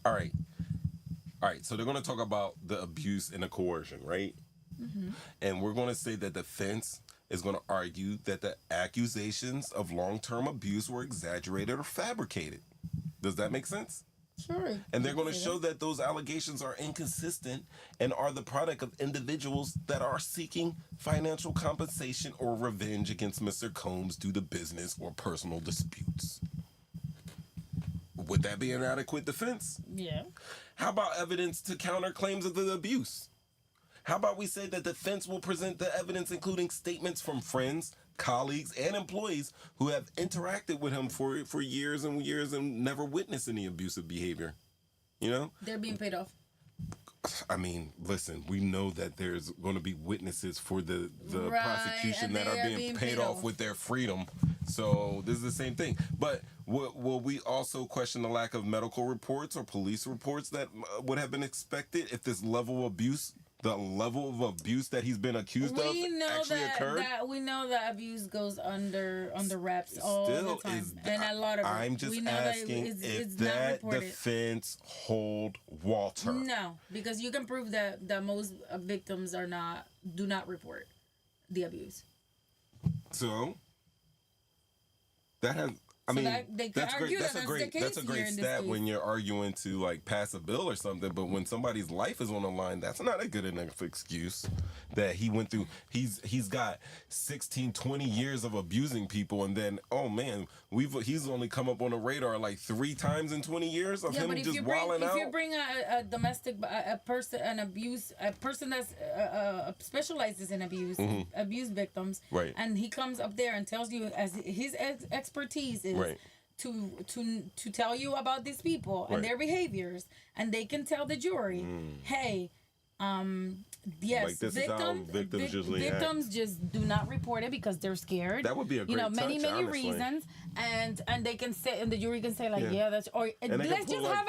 [SPEAKER 2] All right. So they're going to talk about the abuse and the coercion, right? Mm-hmm. And we're going to say that the defense is going to argue that the accusations of long-term abuse were exaggerated or fabricated. Does that make sense?
[SPEAKER 1] Sure.
[SPEAKER 2] And they're going to show that those allegations are inconsistent and are the product of individuals that are seeking financial compensation or revenge against Mr. Combs due to business or personal disputes. Would that be an adequate defense?
[SPEAKER 1] Yeah.
[SPEAKER 2] How about evidence to counter claims of the abuse? How about we say that the defense will present the evidence, including statements from friends, colleagues, and employees who have interacted with him for years and years and never witnessed any abusive behavior? You know?
[SPEAKER 1] They're being paid off.
[SPEAKER 2] I mean, listen, we know that there's going to be witnesses for the
[SPEAKER 1] Right,
[SPEAKER 2] prosecution
[SPEAKER 1] and
[SPEAKER 2] that
[SPEAKER 1] they
[SPEAKER 2] are being paid off with their freedom. So this is the same thing. But will we also question the lack of medical reports or police reports that would have been expected if this level of abuse, the level of abuse that he's been accused of, actually occurred?
[SPEAKER 1] We know that abuse goes under wraps all the time, and a lot of it.
[SPEAKER 2] I'm just asking if that defense hold water.
[SPEAKER 1] No, because you can prove that most victims do not report the abuse.
[SPEAKER 2] So that has. I mean, that's great. That's a great stat when you're arguing to like pass a bill or something. But when somebody's life is on the line, that's not a good enough excuse that he went through. He's got 16, 20 years of abusing people, and then man, he's only come up on the radar like 3 times in 20 years of him just wilding out.
[SPEAKER 1] If you bring a domestic a person that specializes in abuse victims,
[SPEAKER 2] right,
[SPEAKER 1] and he comes up there and tells you as his expertise is.
[SPEAKER 2] Right.
[SPEAKER 1] To tell you about these people and their behaviors, and they can tell the jury, hey, yes,
[SPEAKER 2] like this is how victims usually
[SPEAKER 1] victims just do not report it because they're scared.
[SPEAKER 2] That would be a great
[SPEAKER 1] many
[SPEAKER 2] touch, honestly.
[SPEAKER 1] reasons, and they can say, and the jury can say like, yeah that's, or let's just have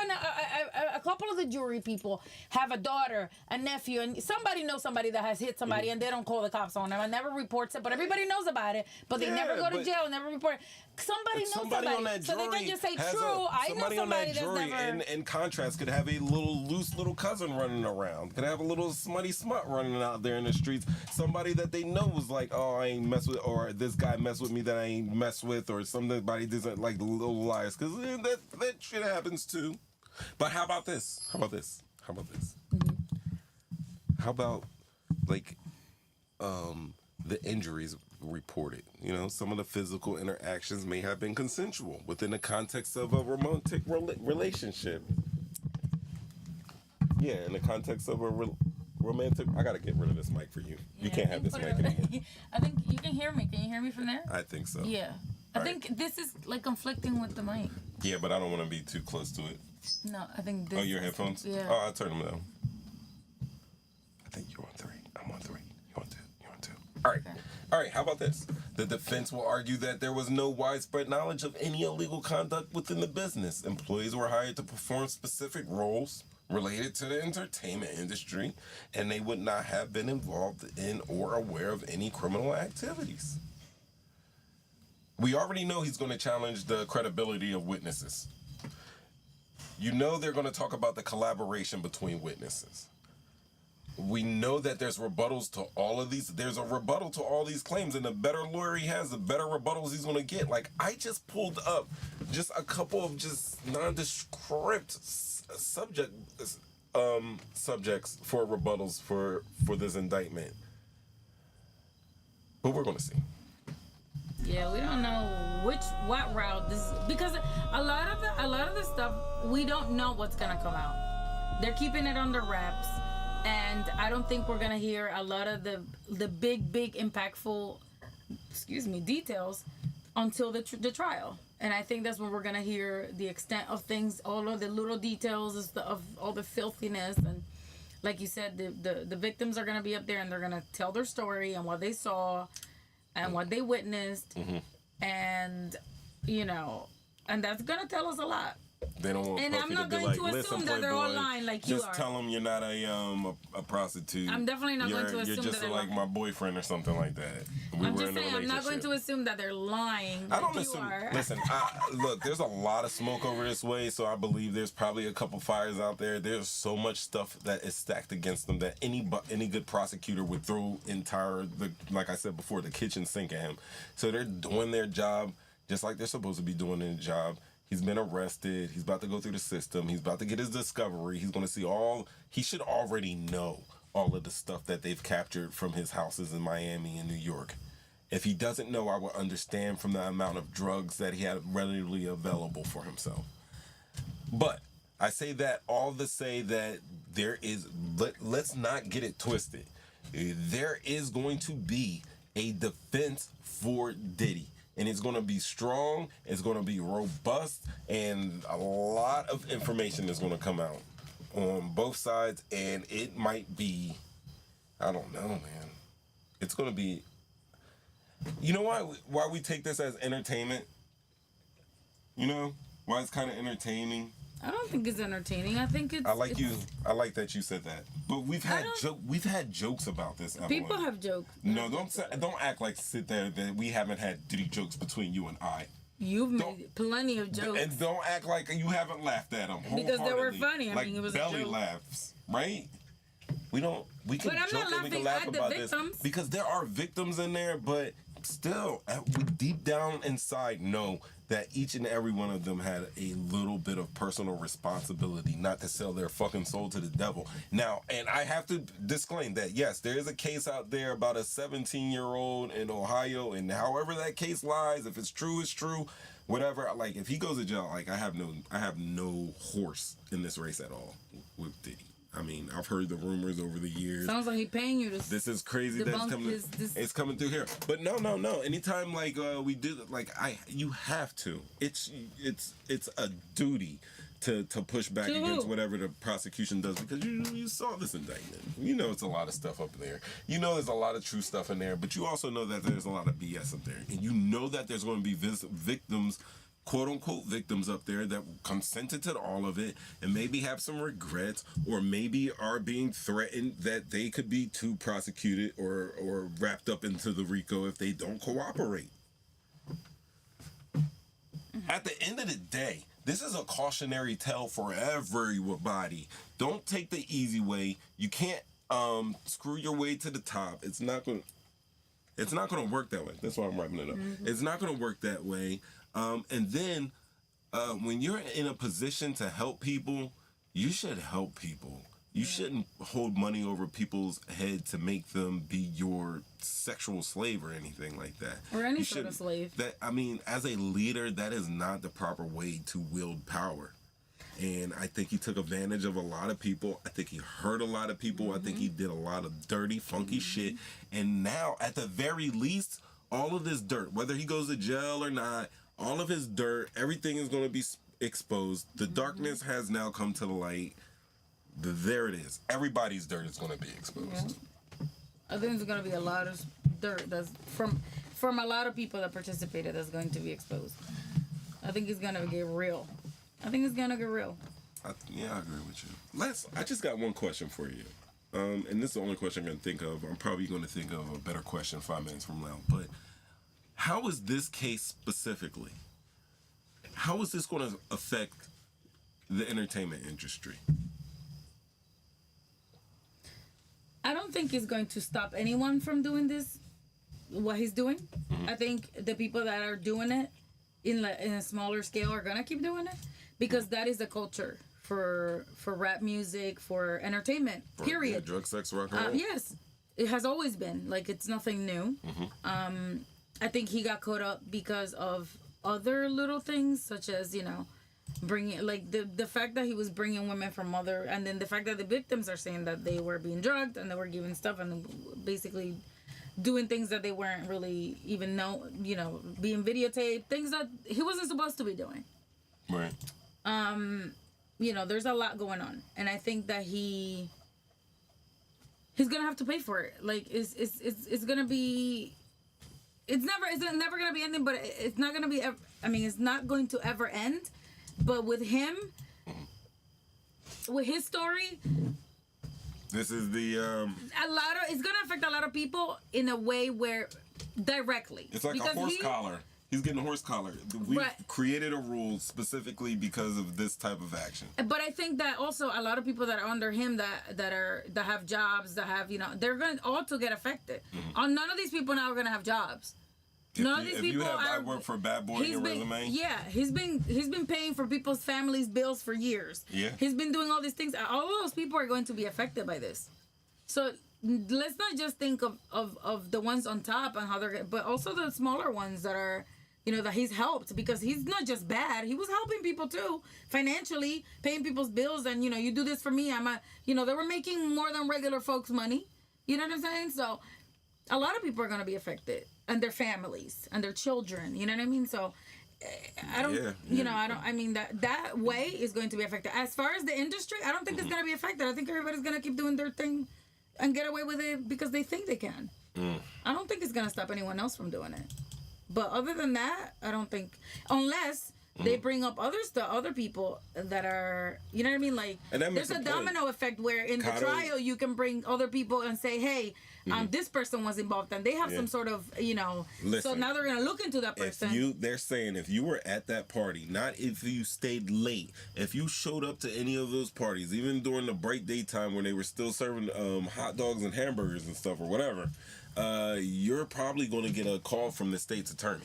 [SPEAKER 1] a couple of the jury people have a daughter, a nephew, and somebody knows somebody that has hit somebody, and they don't call the cops on them and never reports it, but everybody knows about it, but they never go to jail, never report it. Somebody knows somebody
[SPEAKER 2] on that jury,
[SPEAKER 1] so they can just say, true, I know somebody that's never.
[SPEAKER 2] And in contrast, could have a loose little cousin running around, could have a little smutty smut running out there in the streets. Somebody that they know was like, oh, I ain't mess with, or this guy messed with me that I ain't mess with, or somebody doesn't like the little lies, because that shit happens too. But how about this? How about like the injuries reported? You know, some of the physical interactions may have been consensual within the context of a romantic relationship. Yeah, in the context of a romantic. I gotta get rid of this mic for you. You can't have this mic anymore.
[SPEAKER 1] I think you can hear me. Can you hear me from there?
[SPEAKER 2] I think so.
[SPEAKER 1] Yeah. I think this is like conflicting with the mic.
[SPEAKER 2] Yeah, but I don't want to be too close to it.
[SPEAKER 1] No, I think this.
[SPEAKER 2] Oh, your headphones?
[SPEAKER 1] Yeah.
[SPEAKER 2] Oh, I'll turn them down. I think you're on 3. I'm on 3. You're on 2. You're on 2. All right. Okay. All right, how about this? The defense will argue that there was no widespread knowledge of any illegal conduct within the business. Employees were hired to perform specific roles related to the entertainment industry, and they would not have been involved in or aware of any criminal activities. We already know he's going to challenge the credibility of witnesses. You know they're going to talk about the collaboration between witnesses. We know that there's rebuttals to all of these. There's a rebuttal to all these claims, and the better lawyer he has, the better rebuttals he's going to get. Like, I just pulled up just a couple of just nondescript subjects for rebuttals for this indictment. But we're going to see.
[SPEAKER 1] Yeah, we don't know what route this, because a lot of the stuff we don't know what's gonna come out. They're keeping it under wraps, and I don't think we're gonna hear a lot of the big impactful details until the trial. And I think that's when we're gonna hear the extent of things, all of the little details of all the filthiness, and like you said, the victims are gonna be up there and they're gonna tell their story and what they saw and what they witnessed, and and that's gonna tell us a lot.
[SPEAKER 2] They don't want.
[SPEAKER 1] And I'm not going to assume that they're all lying like you are.
[SPEAKER 2] Just tell them you're not a prostitute.
[SPEAKER 1] I'm definitely not going to assume that
[SPEAKER 2] you're just like my boyfriend or something like that.
[SPEAKER 1] I'm just saying I'm not going to assume that they're lying. I don't assume.
[SPEAKER 2] Listen, look, there's a lot of smoke over this way, so I believe there's probably a couple fires out there. There's so much stuff that is stacked against them that any good prosecutor would throw like I said before, the kitchen sink at him. So they're doing their job just like they're supposed to be doing their job. He's been arrested. He's about to go through the system. He's about to get his discovery. He's going to see he should already know all of the stuff that they've captured from his houses in Miami and New York. If he doesn't know, I would understand from the amount of drugs that he had readily available for himself. But I say that all to say that let's not get it twisted. There is going to be a defense for Diddy. And it's going to be strong, it's going to be robust, and a lot of information is going to come out on both sides. And it might be, I don't know, man. It's going to be, you know why we take this as entertainment? You know? Why it's kind of entertaining?
[SPEAKER 1] I don't think it's entertaining. I think it's...
[SPEAKER 2] I like that you said that. But we've had jokes about this. Evelyn.
[SPEAKER 1] People have jokes.
[SPEAKER 2] No, don't act like sit there that we haven't had Diddy jokes between you and I.
[SPEAKER 1] You've made plenty of jokes.
[SPEAKER 2] And don't act like you haven't laughed at them.
[SPEAKER 1] Because they were funny. I mean, it was
[SPEAKER 2] belly
[SPEAKER 1] a joke.
[SPEAKER 2] laughs, right? We can joke and we can laugh about this. Because there are victims in there, but still, we deep down inside know that each and every one of them had a little bit of personal responsibility not to sell their fucking soul to the devil. Now, and I have to disclaim that, yes, there is a case out there about a 17-year-old in Ohio, and however that case lies, if it's true, it's true, whatever. Like, if he goes to jail, like, I have no horse in this race at all with Diddy. I mean, I've heard the rumors over the years.
[SPEAKER 1] Sounds like he's paying you to.
[SPEAKER 2] This is crazy. That's coming. It's coming through here. But no. Anytime like we do, like you have to. It's a duty to push back against whatever the prosecution does, because you saw this indictment. You know it's a lot of stuff up there. You know there's a lot of true stuff in there, but you also know that there's a lot of BS up there, and you know that there's going to be victims, quote-unquote victims up there that consented to all of it and maybe have some regrets, or maybe are being threatened that they could be too prosecuted or wrapped up into the RICO if they don't cooperate. At the end of the day, this is a cautionary tale for everybody. Don't take the easy way. You can't screw your way to the top. It's not going to work that way. That's why I'm wrapping it up. Mm-hmm. It's not going to work that way. And then when you're in a position to help people, you should help people. You shouldn't hold money over people's head to make them be your sexual slave or anything like that.
[SPEAKER 1] Or any sort of slave.
[SPEAKER 2] As a leader, that is not the proper way to wield power. And I think he took advantage of a lot of people. I think he hurt a lot of people. Mm-hmm. I think he did a lot of dirty, funky shit. And now, at the very least, all of this dirt, whether he goes to jail or not, all of his dirt, everything is going to be exposed. The darkness has now come to the light. There it is. Everybody's dirt is going to be exposed.
[SPEAKER 1] Yeah. I think there's going to be a lot of dirt that's from a lot of people that participated that's going to be exposed. I think it's going to get real. I think it's going to get real.
[SPEAKER 2] I agree with you. I just got one question for you. And this is the only question I'm going to think of. I'm probably going to think of a better question 5 minutes from now. But how is this case specifically? How is this going to affect the entertainment industry?
[SPEAKER 1] I don't think it's going to stop anyone from doing this, what he's doing. Mm-hmm. I think the people that are doing it in a smaller scale are going to keep doing it, because that is the culture for rap music, for entertainment, period.
[SPEAKER 2] Yeah, drug, sex, rock and roll.
[SPEAKER 1] Yes, it has always been. Like, it's nothing new.
[SPEAKER 2] Mm-hmm.
[SPEAKER 1] I think he got caught up because of other little things, such as, bringing, like, the fact that he was bringing women from and then the fact that the victims are saying that they were being drugged and they were given stuff and basically doing things that they weren't really even being videotaped, things that he wasn't supposed to be doing.
[SPEAKER 2] Right.
[SPEAKER 1] There's a lot going on, and I think that he's gonna have to pay for it. Like, it's gonna be. It's never gonna be ending, but it's not gonna be. It's not going to ever end. But with him, with his story,
[SPEAKER 2] this is the
[SPEAKER 1] it's gonna affect a lot of people in a way where directly.
[SPEAKER 2] It's like a horse collar. He's getting a horse collar. We've created a rule specifically because of this type of action.
[SPEAKER 1] But I think that also a lot of people that are under him that have jobs, that have they're going to also get affected. Mm-hmm. None of these people now are going to have jobs. None of these people
[SPEAKER 2] you have I work for Bad Boy in your resume.
[SPEAKER 1] Yeah, he's been paying for people's families' bills for years.
[SPEAKER 2] Yeah.
[SPEAKER 1] He's been doing all these things. All of those people are going to be affected by this. So let's not just think of the ones on top and how they're, but also the smaller ones that are, that he's helped, because he's not just bad. He was helping people too, financially, paying people's bills. And, you do this for me. They were making more than regular folks money. You know what I'm saying? So a lot of people are going to be affected, and their families and their children. You know what I mean? So I don't, that way is going to be affected. As far as the industry, I don't think it's going to be affected. I think everybody's going to keep doing their thing and get away with it because they think they can. I don't think it's going to stop anyone else from doing it. But other than that, I don't think, unless they bring up other people that are, you know what I mean? Like, there's a domino effect where in the trial you can bring other people and say, hey, this person was involved, and they have some sort of,
[SPEAKER 2] Listen,
[SPEAKER 1] so now they're going to look into that person.
[SPEAKER 2] They're saying if you were at that party, not if you stayed late, if you showed up to any of those parties, even during the break daytime when they were still serving hot dogs and hamburgers and stuff or whatever, you're probably going to get a call from the state's attorney.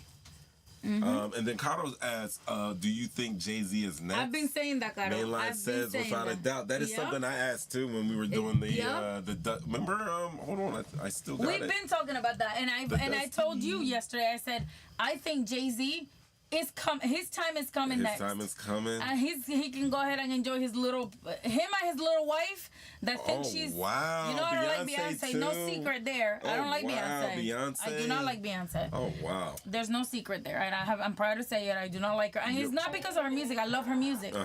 [SPEAKER 2] And then Caro asks, do you think Jay-Z is next?
[SPEAKER 1] I've been saying that, Caro.
[SPEAKER 2] Mainline says, without a doubt. That is something I asked, too, when we were doing remember? Hold on. I still got it.
[SPEAKER 1] We've been talking about that. And I told you yesterday, I said, I think Jay-Z is coming. His time is coming next.
[SPEAKER 2] His time is coming.
[SPEAKER 1] And he can go ahead and enjoy his little wife that thinks she's,
[SPEAKER 2] wow.
[SPEAKER 1] I don't like Beyonce.
[SPEAKER 2] Too.
[SPEAKER 1] No secret there. I don't like Beyonce. I do not like Beyonce.
[SPEAKER 2] Oh, wow.
[SPEAKER 1] There's no secret there. And I'm proud to say it. I do not like her. And it's not because of her music. I love her music.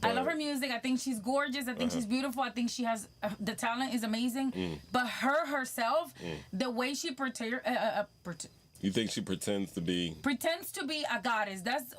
[SPEAKER 1] I love her music. I think she's gorgeous. I think she's beautiful. I think she has the talent is amazing. But herself, the way she
[SPEAKER 2] you think she pretends to be
[SPEAKER 1] a goddess? That's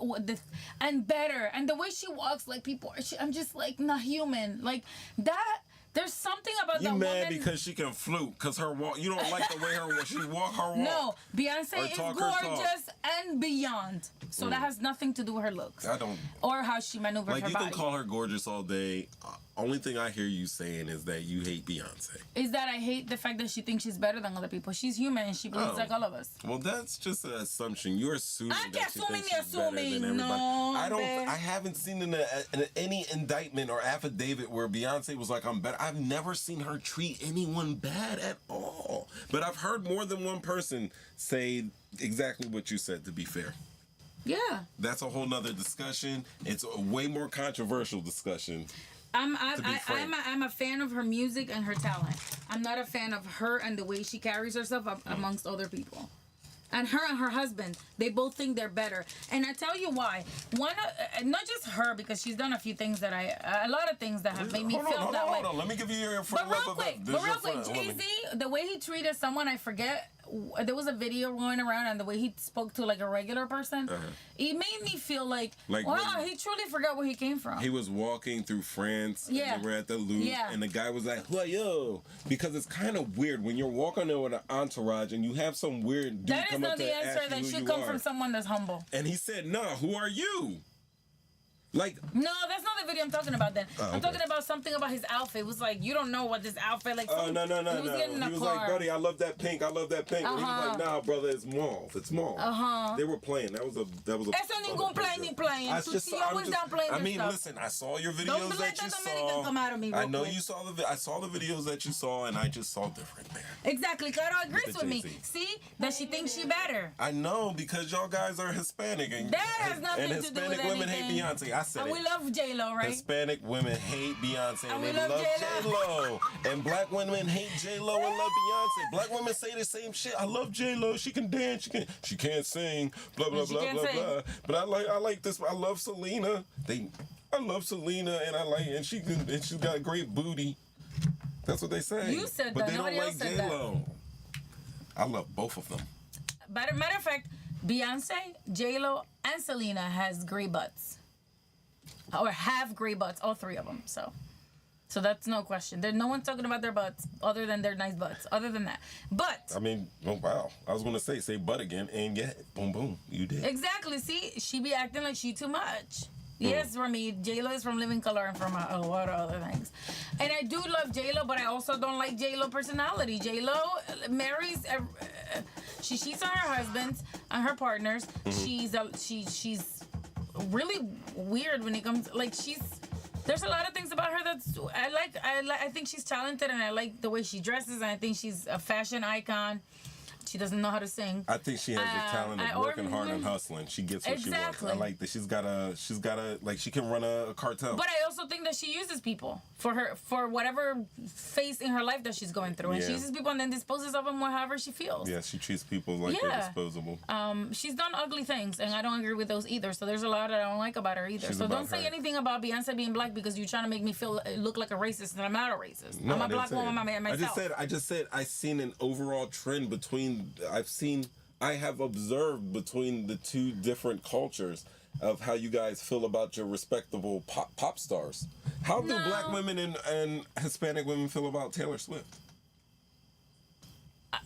[SPEAKER 1] and better. And the way she walks, like people, I'm just like not human. Like that. There's something about that woman. You mad
[SPEAKER 2] because she can flute? Because her walk, you don't like the way she walk.
[SPEAKER 1] No, Beyonce is gorgeous and beyond. So that has nothing to do with her looks.
[SPEAKER 2] I don't.
[SPEAKER 1] Or how she maneuvers her body.
[SPEAKER 2] Like, you can call her gorgeous all day. Only thing I hear you saying is that you hate Beyonce.
[SPEAKER 1] Is that I hate the fact that she thinks she's better than other people. She's human and she believes like all of us.
[SPEAKER 2] Well, that's just an assumption. You're assuming
[SPEAKER 1] that she
[SPEAKER 2] thinks she's better than everybody.
[SPEAKER 1] No,
[SPEAKER 2] I haven't seen any indictment or affidavit where Beyonce was like, I'm better. I've never seen her treat anyone bad at all. But I've heard more than one person say exactly what you said, to be fair.
[SPEAKER 1] Yeah.
[SPEAKER 2] That's a whole nother discussion. It's a way more controversial discussion.
[SPEAKER 1] I'm a fan of her music and her talent. I'm not a fan of her and the way she carries herself amongst other people. And her husband, they both think they're better. And I tell you why. One, not just her, because she's done a few things that a lot of things that have made me feel that way.
[SPEAKER 2] Hold on. Let me give you your front.
[SPEAKER 1] But real quick, Jay-Z, the way he treated someone, I forget. There was a video going around, and the way he spoke to like a regular person, it made me feel like wow, he truly forgot where he came from.
[SPEAKER 2] He was walking through France, and they were at the Louvre, and the guy was like, "Who are you?" Because it's kind of weird when you're walking there with an entourage, and you have some weird dude come up to ask you who you are. That is not the answer. That should come from someone that's humble. And he said, "No, who are you?" Like,
[SPEAKER 1] no, that's not the video I'm talking about then. I'm talking about something about his outfit. It was like, you don't know what this outfit like.
[SPEAKER 2] Oh, no. He was like, buddy, I love that pink. And he was like, nah, brother, it's mauve. It's mauve. They were playing. That was a
[SPEAKER 1] Eso ningún play ni playing.
[SPEAKER 2] I mean, listen, I saw your videos that you saw. I know you saw I saw the videos that you saw, and I just saw different, man.
[SPEAKER 1] Exactly. Caro agrees with me. See? That she thinks she better.
[SPEAKER 2] I know, because y'all guys are Hispanic. And
[SPEAKER 1] that has nothing to do with anything.
[SPEAKER 2] And Hispanic women hate Beyonce. I said
[SPEAKER 1] and we love J-Lo, right?
[SPEAKER 2] Hispanic women hate Beyonce and they love J-Lo. And black women hate J-Lo and love Beyonce. Black women say the same shit. I love J-Lo. She can dance. She can't sing. Blah blah blah blah blah. But I like this. I love Selena. I love Selena, and she's got a great booty. That's what they say.
[SPEAKER 1] You said
[SPEAKER 2] but
[SPEAKER 1] that.
[SPEAKER 2] They
[SPEAKER 1] Nobody
[SPEAKER 2] don't
[SPEAKER 1] else
[SPEAKER 2] like
[SPEAKER 1] said
[SPEAKER 2] J-Lo. I love both of them.
[SPEAKER 1] Matter of fact, Beyonce, J-Lo, and Selena has great butts. Or have great butts, all three of them. So that's no question. There's no one's talking about their butts other than their nice butts. Other than that, but
[SPEAKER 2] I mean, oh wow! I was gonna say butt again, and yet, boom, boom, you did
[SPEAKER 1] exactly. See, she be acting like she too much. Yes, for me, J-Lo is from Living Color and from a lot of other things. And I do love J-Lo, but I also don't like J-Lo personality. J-Lo marries She cheats on her husbands and her partners. She's really weird when it comes like there's a lot of things about her that's I like. I think she's talented, and I like the way she dresses, and I think she's a fashion icon. She doesn't know how to sing.
[SPEAKER 2] I think she has the talent of working hard and hustling. She gets what she wants. I like that she's got a like she can run a cartel.
[SPEAKER 1] But I also think that she uses people for whatever phase in her life that she's going through, and she uses people and then disposes of them however she feels.
[SPEAKER 2] Yeah, she treats people like they're disposable.
[SPEAKER 1] She's done ugly things, and I don't agree with those either. So there's a lot that I don't like about her either. So don't say anything about Beyonce being black because you're trying to make me look like a racist, and I'm not a racist. No, I'm a black woman myself.
[SPEAKER 2] I just said I seen an overall trend between. I have observed between the two different cultures of how you guys feel about your respectable pop stars. How do black women and Hispanic women feel about Taylor Swift?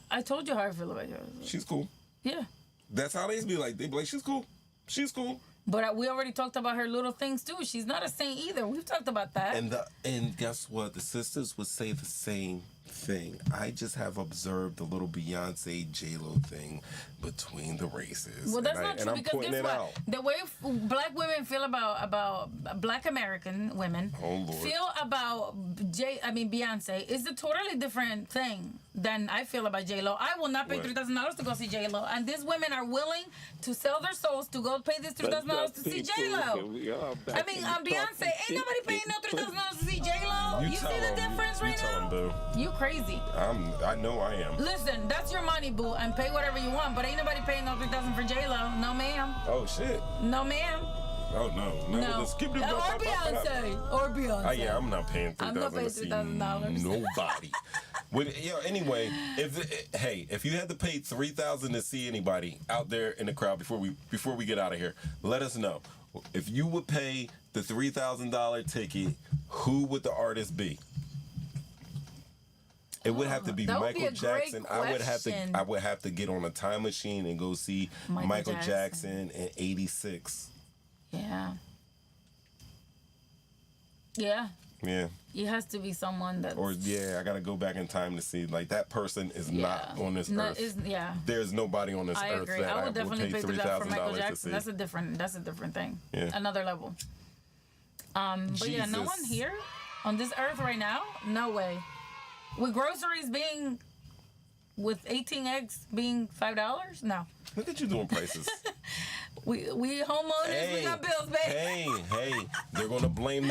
[SPEAKER 1] I told you how I feel about her.
[SPEAKER 2] She's cool.
[SPEAKER 1] Yeah.
[SPEAKER 2] That's how they be like. They be like, she's cool. She's cool.
[SPEAKER 1] But we already talked about her little things too. She's not a saint either. We've talked about that.
[SPEAKER 2] And guess what? The sisters would say the same thing. I just have observed the little Beyonce J-Lo thing between the races.
[SPEAKER 1] Well, that's not true because guess what? The way black women feel about black American women feel about Beyonce is a totally different thing than I feel about J-Lo. I will not pay $3,000 to go see J-Lo, and these women are willing to sell their souls to go pay this $3,000 to see J-Lo. I mean, Beyonce, ain't nobody paying no $3,000 to see J-Lo. You see the difference right now?
[SPEAKER 2] Boo.
[SPEAKER 1] You crazy.
[SPEAKER 2] I know I am.
[SPEAKER 1] Listen, that's your money, boo, and pay whatever you want, but ain't nobody paying no $3,000 for J-Lo. No, ma'am.
[SPEAKER 2] Oh, shit.
[SPEAKER 1] No, ma'am.
[SPEAKER 2] Oh, no. Let's keep it
[SPEAKER 1] Or Beyonce.
[SPEAKER 2] Oh, yeah, I'm not paying $3,000
[SPEAKER 1] I'm not paying $3,000.
[SPEAKER 2] Nobody. Anyway, if you had to pay $3,000 to see anybody out there in the crowd before we get out of here, let us know. If you would pay the $3,000 ticket, who would the artist be? It would have to be Michael Jackson. I would have to get on a time machine and go see Michael Jackson in '86.
[SPEAKER 1] Yeah. Yeah.
[SPEAKER 2] Yeah.
[SPEAKER 1] It has to be someone that.
[SPEAKER 2] I gotta go back in time to see that person is not on this earth. There's nobody on this earth
[SPEAKER 1] agree.
[SPEAKER 2] that
[SPEAKER 1] I would definitely pay $3,000 for Michael Jackson. That's a different thing.
[SPEAKER 2] Yeah.
[SPEAKER 1] Another level. But yeah, no one here on this earth right now. No way. With groceries with 18 eggs being $5? No.
[SPEAKER 2] Look at you doing prices.
[SPEAKER 1] we homeowners, we got bills, baby.
[SPEAKER 2] Hey, they're gonna blame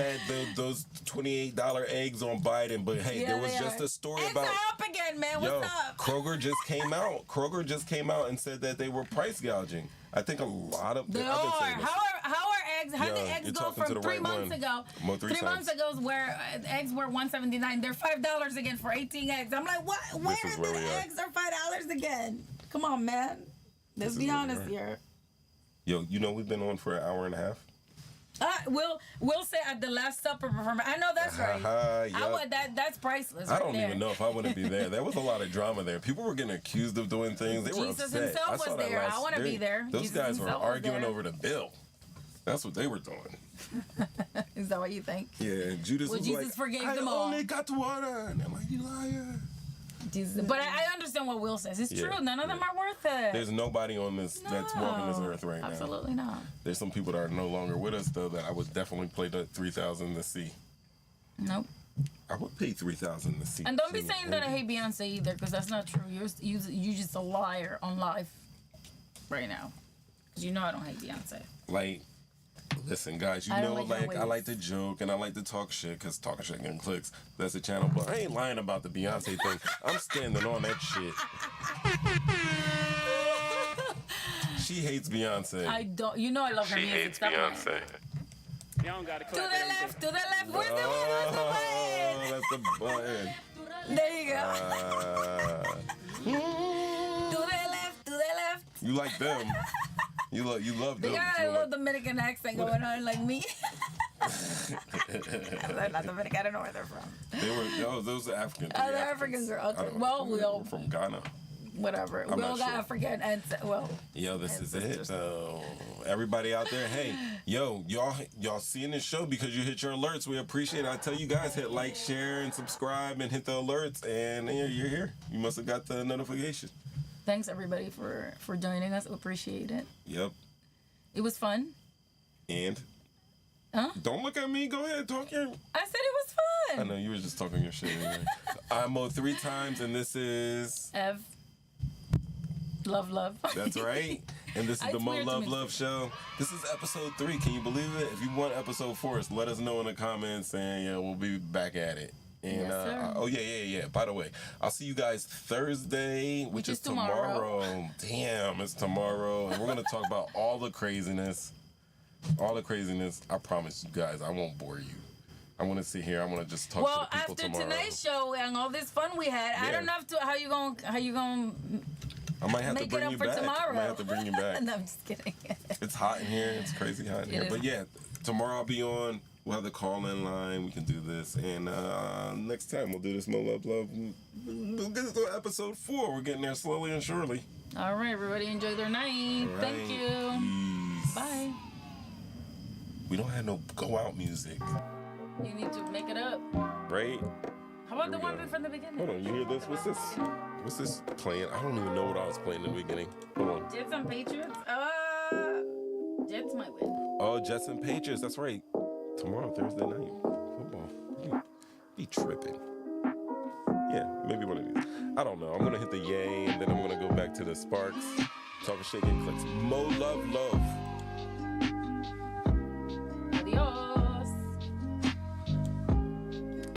[SPEAKER 2] those $28 eggs on Biden, but there was just a story about.
[SPEAKER 1] Eggs are up again, man. What's up?
[SPEAKER 2] Kroger just came out. Kroger just came out and said that they were price gouging. I think a lot of the other things.
[SPEAKER 1] How are eggs? How did eggs go from 3 months ago? 3 months ago, where eggs were $1.79, they're $5 again for 18 eggs. I'm like, what? Where the eggs are $5 again? Come on, man. Let's be honest here.
[SPEAKER 2] Yo, we've been on for an hour and a half.
[SPEAKER 1] We'll say at the Last Supper performance. I know that's right. That's priceless.
[SPEAKER 2] I don't even know if I want to be there. There was a lot of drama there. People were getting accused of doing things. They were upset.
[SPEAKER 1] Jesus himself was there. I want to be there.
[SPEAKER 2] Those guys were arguing over the bill. That's what they were doing.
[SPEAKER 1] Is that what you think?
[SPEAKER 2] Yeah, Judas was
[SPEAKER 1] Jesus
[SPEAKER 2] like,
[SPEAKER 1] forgave them all.
[SPEAKER 2] I only got water. And I'm like, you liar.
[SPEAKER 1] Jesus. But I understand what Will says. It's true. None of them are worth it.
[SPEAKER 2] There's nobody on this that's walking this earth right now.
[SPEAKER 1] Absolutely not.
[SPEAKER 2] There's some people that are no longer with us, though, that I would definitely play the $3,000 to see.
[SPEAKER 1] Nope.
[SPEAKER 2] I would pay $3,000 to see.
[SPEAKER 1] And don't be saying that I hate Beyonce either, because that's not true. You're just a liar on live right now. Because I don't hate Beyonce.
[SPEAKER 2] Like, listen, guys, I like to joke and I like to talk shit because talking shit getting clicks. That's the channel, but I ain't lying about the Beyonce thing. I'm standing on that shit. She hates Beyonce.
[SPEAKER 1] I don't. I love her music.
[SPEAKER 2] She hates Beyonce.
[SPEAKER 3] Y'all gotta
[SPEAKER 1] to the left. Where's the button?
[SPEAKER 2] That's the button.
[SPEAKER 1] There you go. To the left.
[SPEAKER 2] You like them. You love them.
[SPEAKER 1] They got a little Dominican accent going on like me. They're not Dominican. I don't know where they're from.
[SPEAKER 2] Those are African.
[SPEAKER 1] They're African girls. Okay. Well, we all
[SPEAKER 2] from Ghana.
[SPEAKER 1] Whatever. We all got African and
[SPEAKER 2] this is it. So everybody out there, hey, y'all seeing this show because you hit your alerts. We appreciate it. I tell you guys, hit like, share, and subscribe, and hit the alerts, and you're here. You must have got the notification.
[SPEAKER 1] Thanks everybody for joining us. Appreciate it.
[SPEAKER 2] Yep.
[SPEAKER 1] It was fun.
[SPEAKER 2] And?
[SPEAKER 1] Huh?
[SPEAKER 2] Don't look at me. Go ahead. Talk your...
[SPEAKER 1] I said it was fun.
[SPEAKER 2] I know. You were just talking your shit anyway. I'm Mo 3 times, and this is...
[SPEAKER 1] Ev. Love.
[SPEAKER 2] That's right. And this is the MoLoveLuv show. This is episode 3. Can you believe it? If you want episode 4, let us know in the comments, and yeah, we'll be back at it. And
[SPEAKER 1] yes, sir.
[SPEAKER 2] Oh yeah. By the way, I'll see you guys Thursday, which is tomorrow. Damn, it's tomorrow, and we're gonna talk about all the craziness. I promise you guys, I won't bore you. I want to sit here. I want to just talk to the people tomorrow.
[SPEAKER 1] Well, after tonight's show and all this fun we had, yeah. I don't know how you gonna.
[SPEAKER 2] I might have to
[SPEAKER 1] make
[SPEAKER 2] bring
[SPEAKER 1] it up
[SPEAKER 2] you
[SPEAKER 1] for
[SPEAKER 2] back.
[SPEAKER 1] tomorrow.
[SPEAKER 2] I might have to bring you back.
[SPEAKER 1] No, I'm just kidding.
[SPEAKER 2] It's hot in here. It's crazy hot in here. But yeah, tomorrow I'll be on. We'll have the call-in line. We can do this. And next time we'll do this MoLoveLuv. We'll get to episode 4. We're getting there slowly and surely.
[SPEAKER 1] All right, everybody enjoy their night.
[SPEAKER 2] Right.
[SPEAKER 1] Thank you.
[SPEAKER 2] Peace.
[SPEAKER 1] Bye.
[SPEAKER 2] We don't have no go-out music.
[SPEAKER 1] You need to make it up.
[SPEAKER 2] Right?
[SPEAKER 1] How about the one from the beginning?
[SPEAKER 2] Hold on, you hear this? What's this? What's this playing? I don't even know what I was playing in the beginning. Hold on.
[SPEAKER 1] Jets and Patriots? Jets might win.
[SPEAKER 2] Oh, Jets and Patriots. That's right. Tomorrow, Thursday night. Football. Be tripping. Yeah, maybe one of these. I don't know. I'm going to hit the yay, and then I'm going to go back to the Sparks. Talking, shaking, clicks. MoLoveLuv.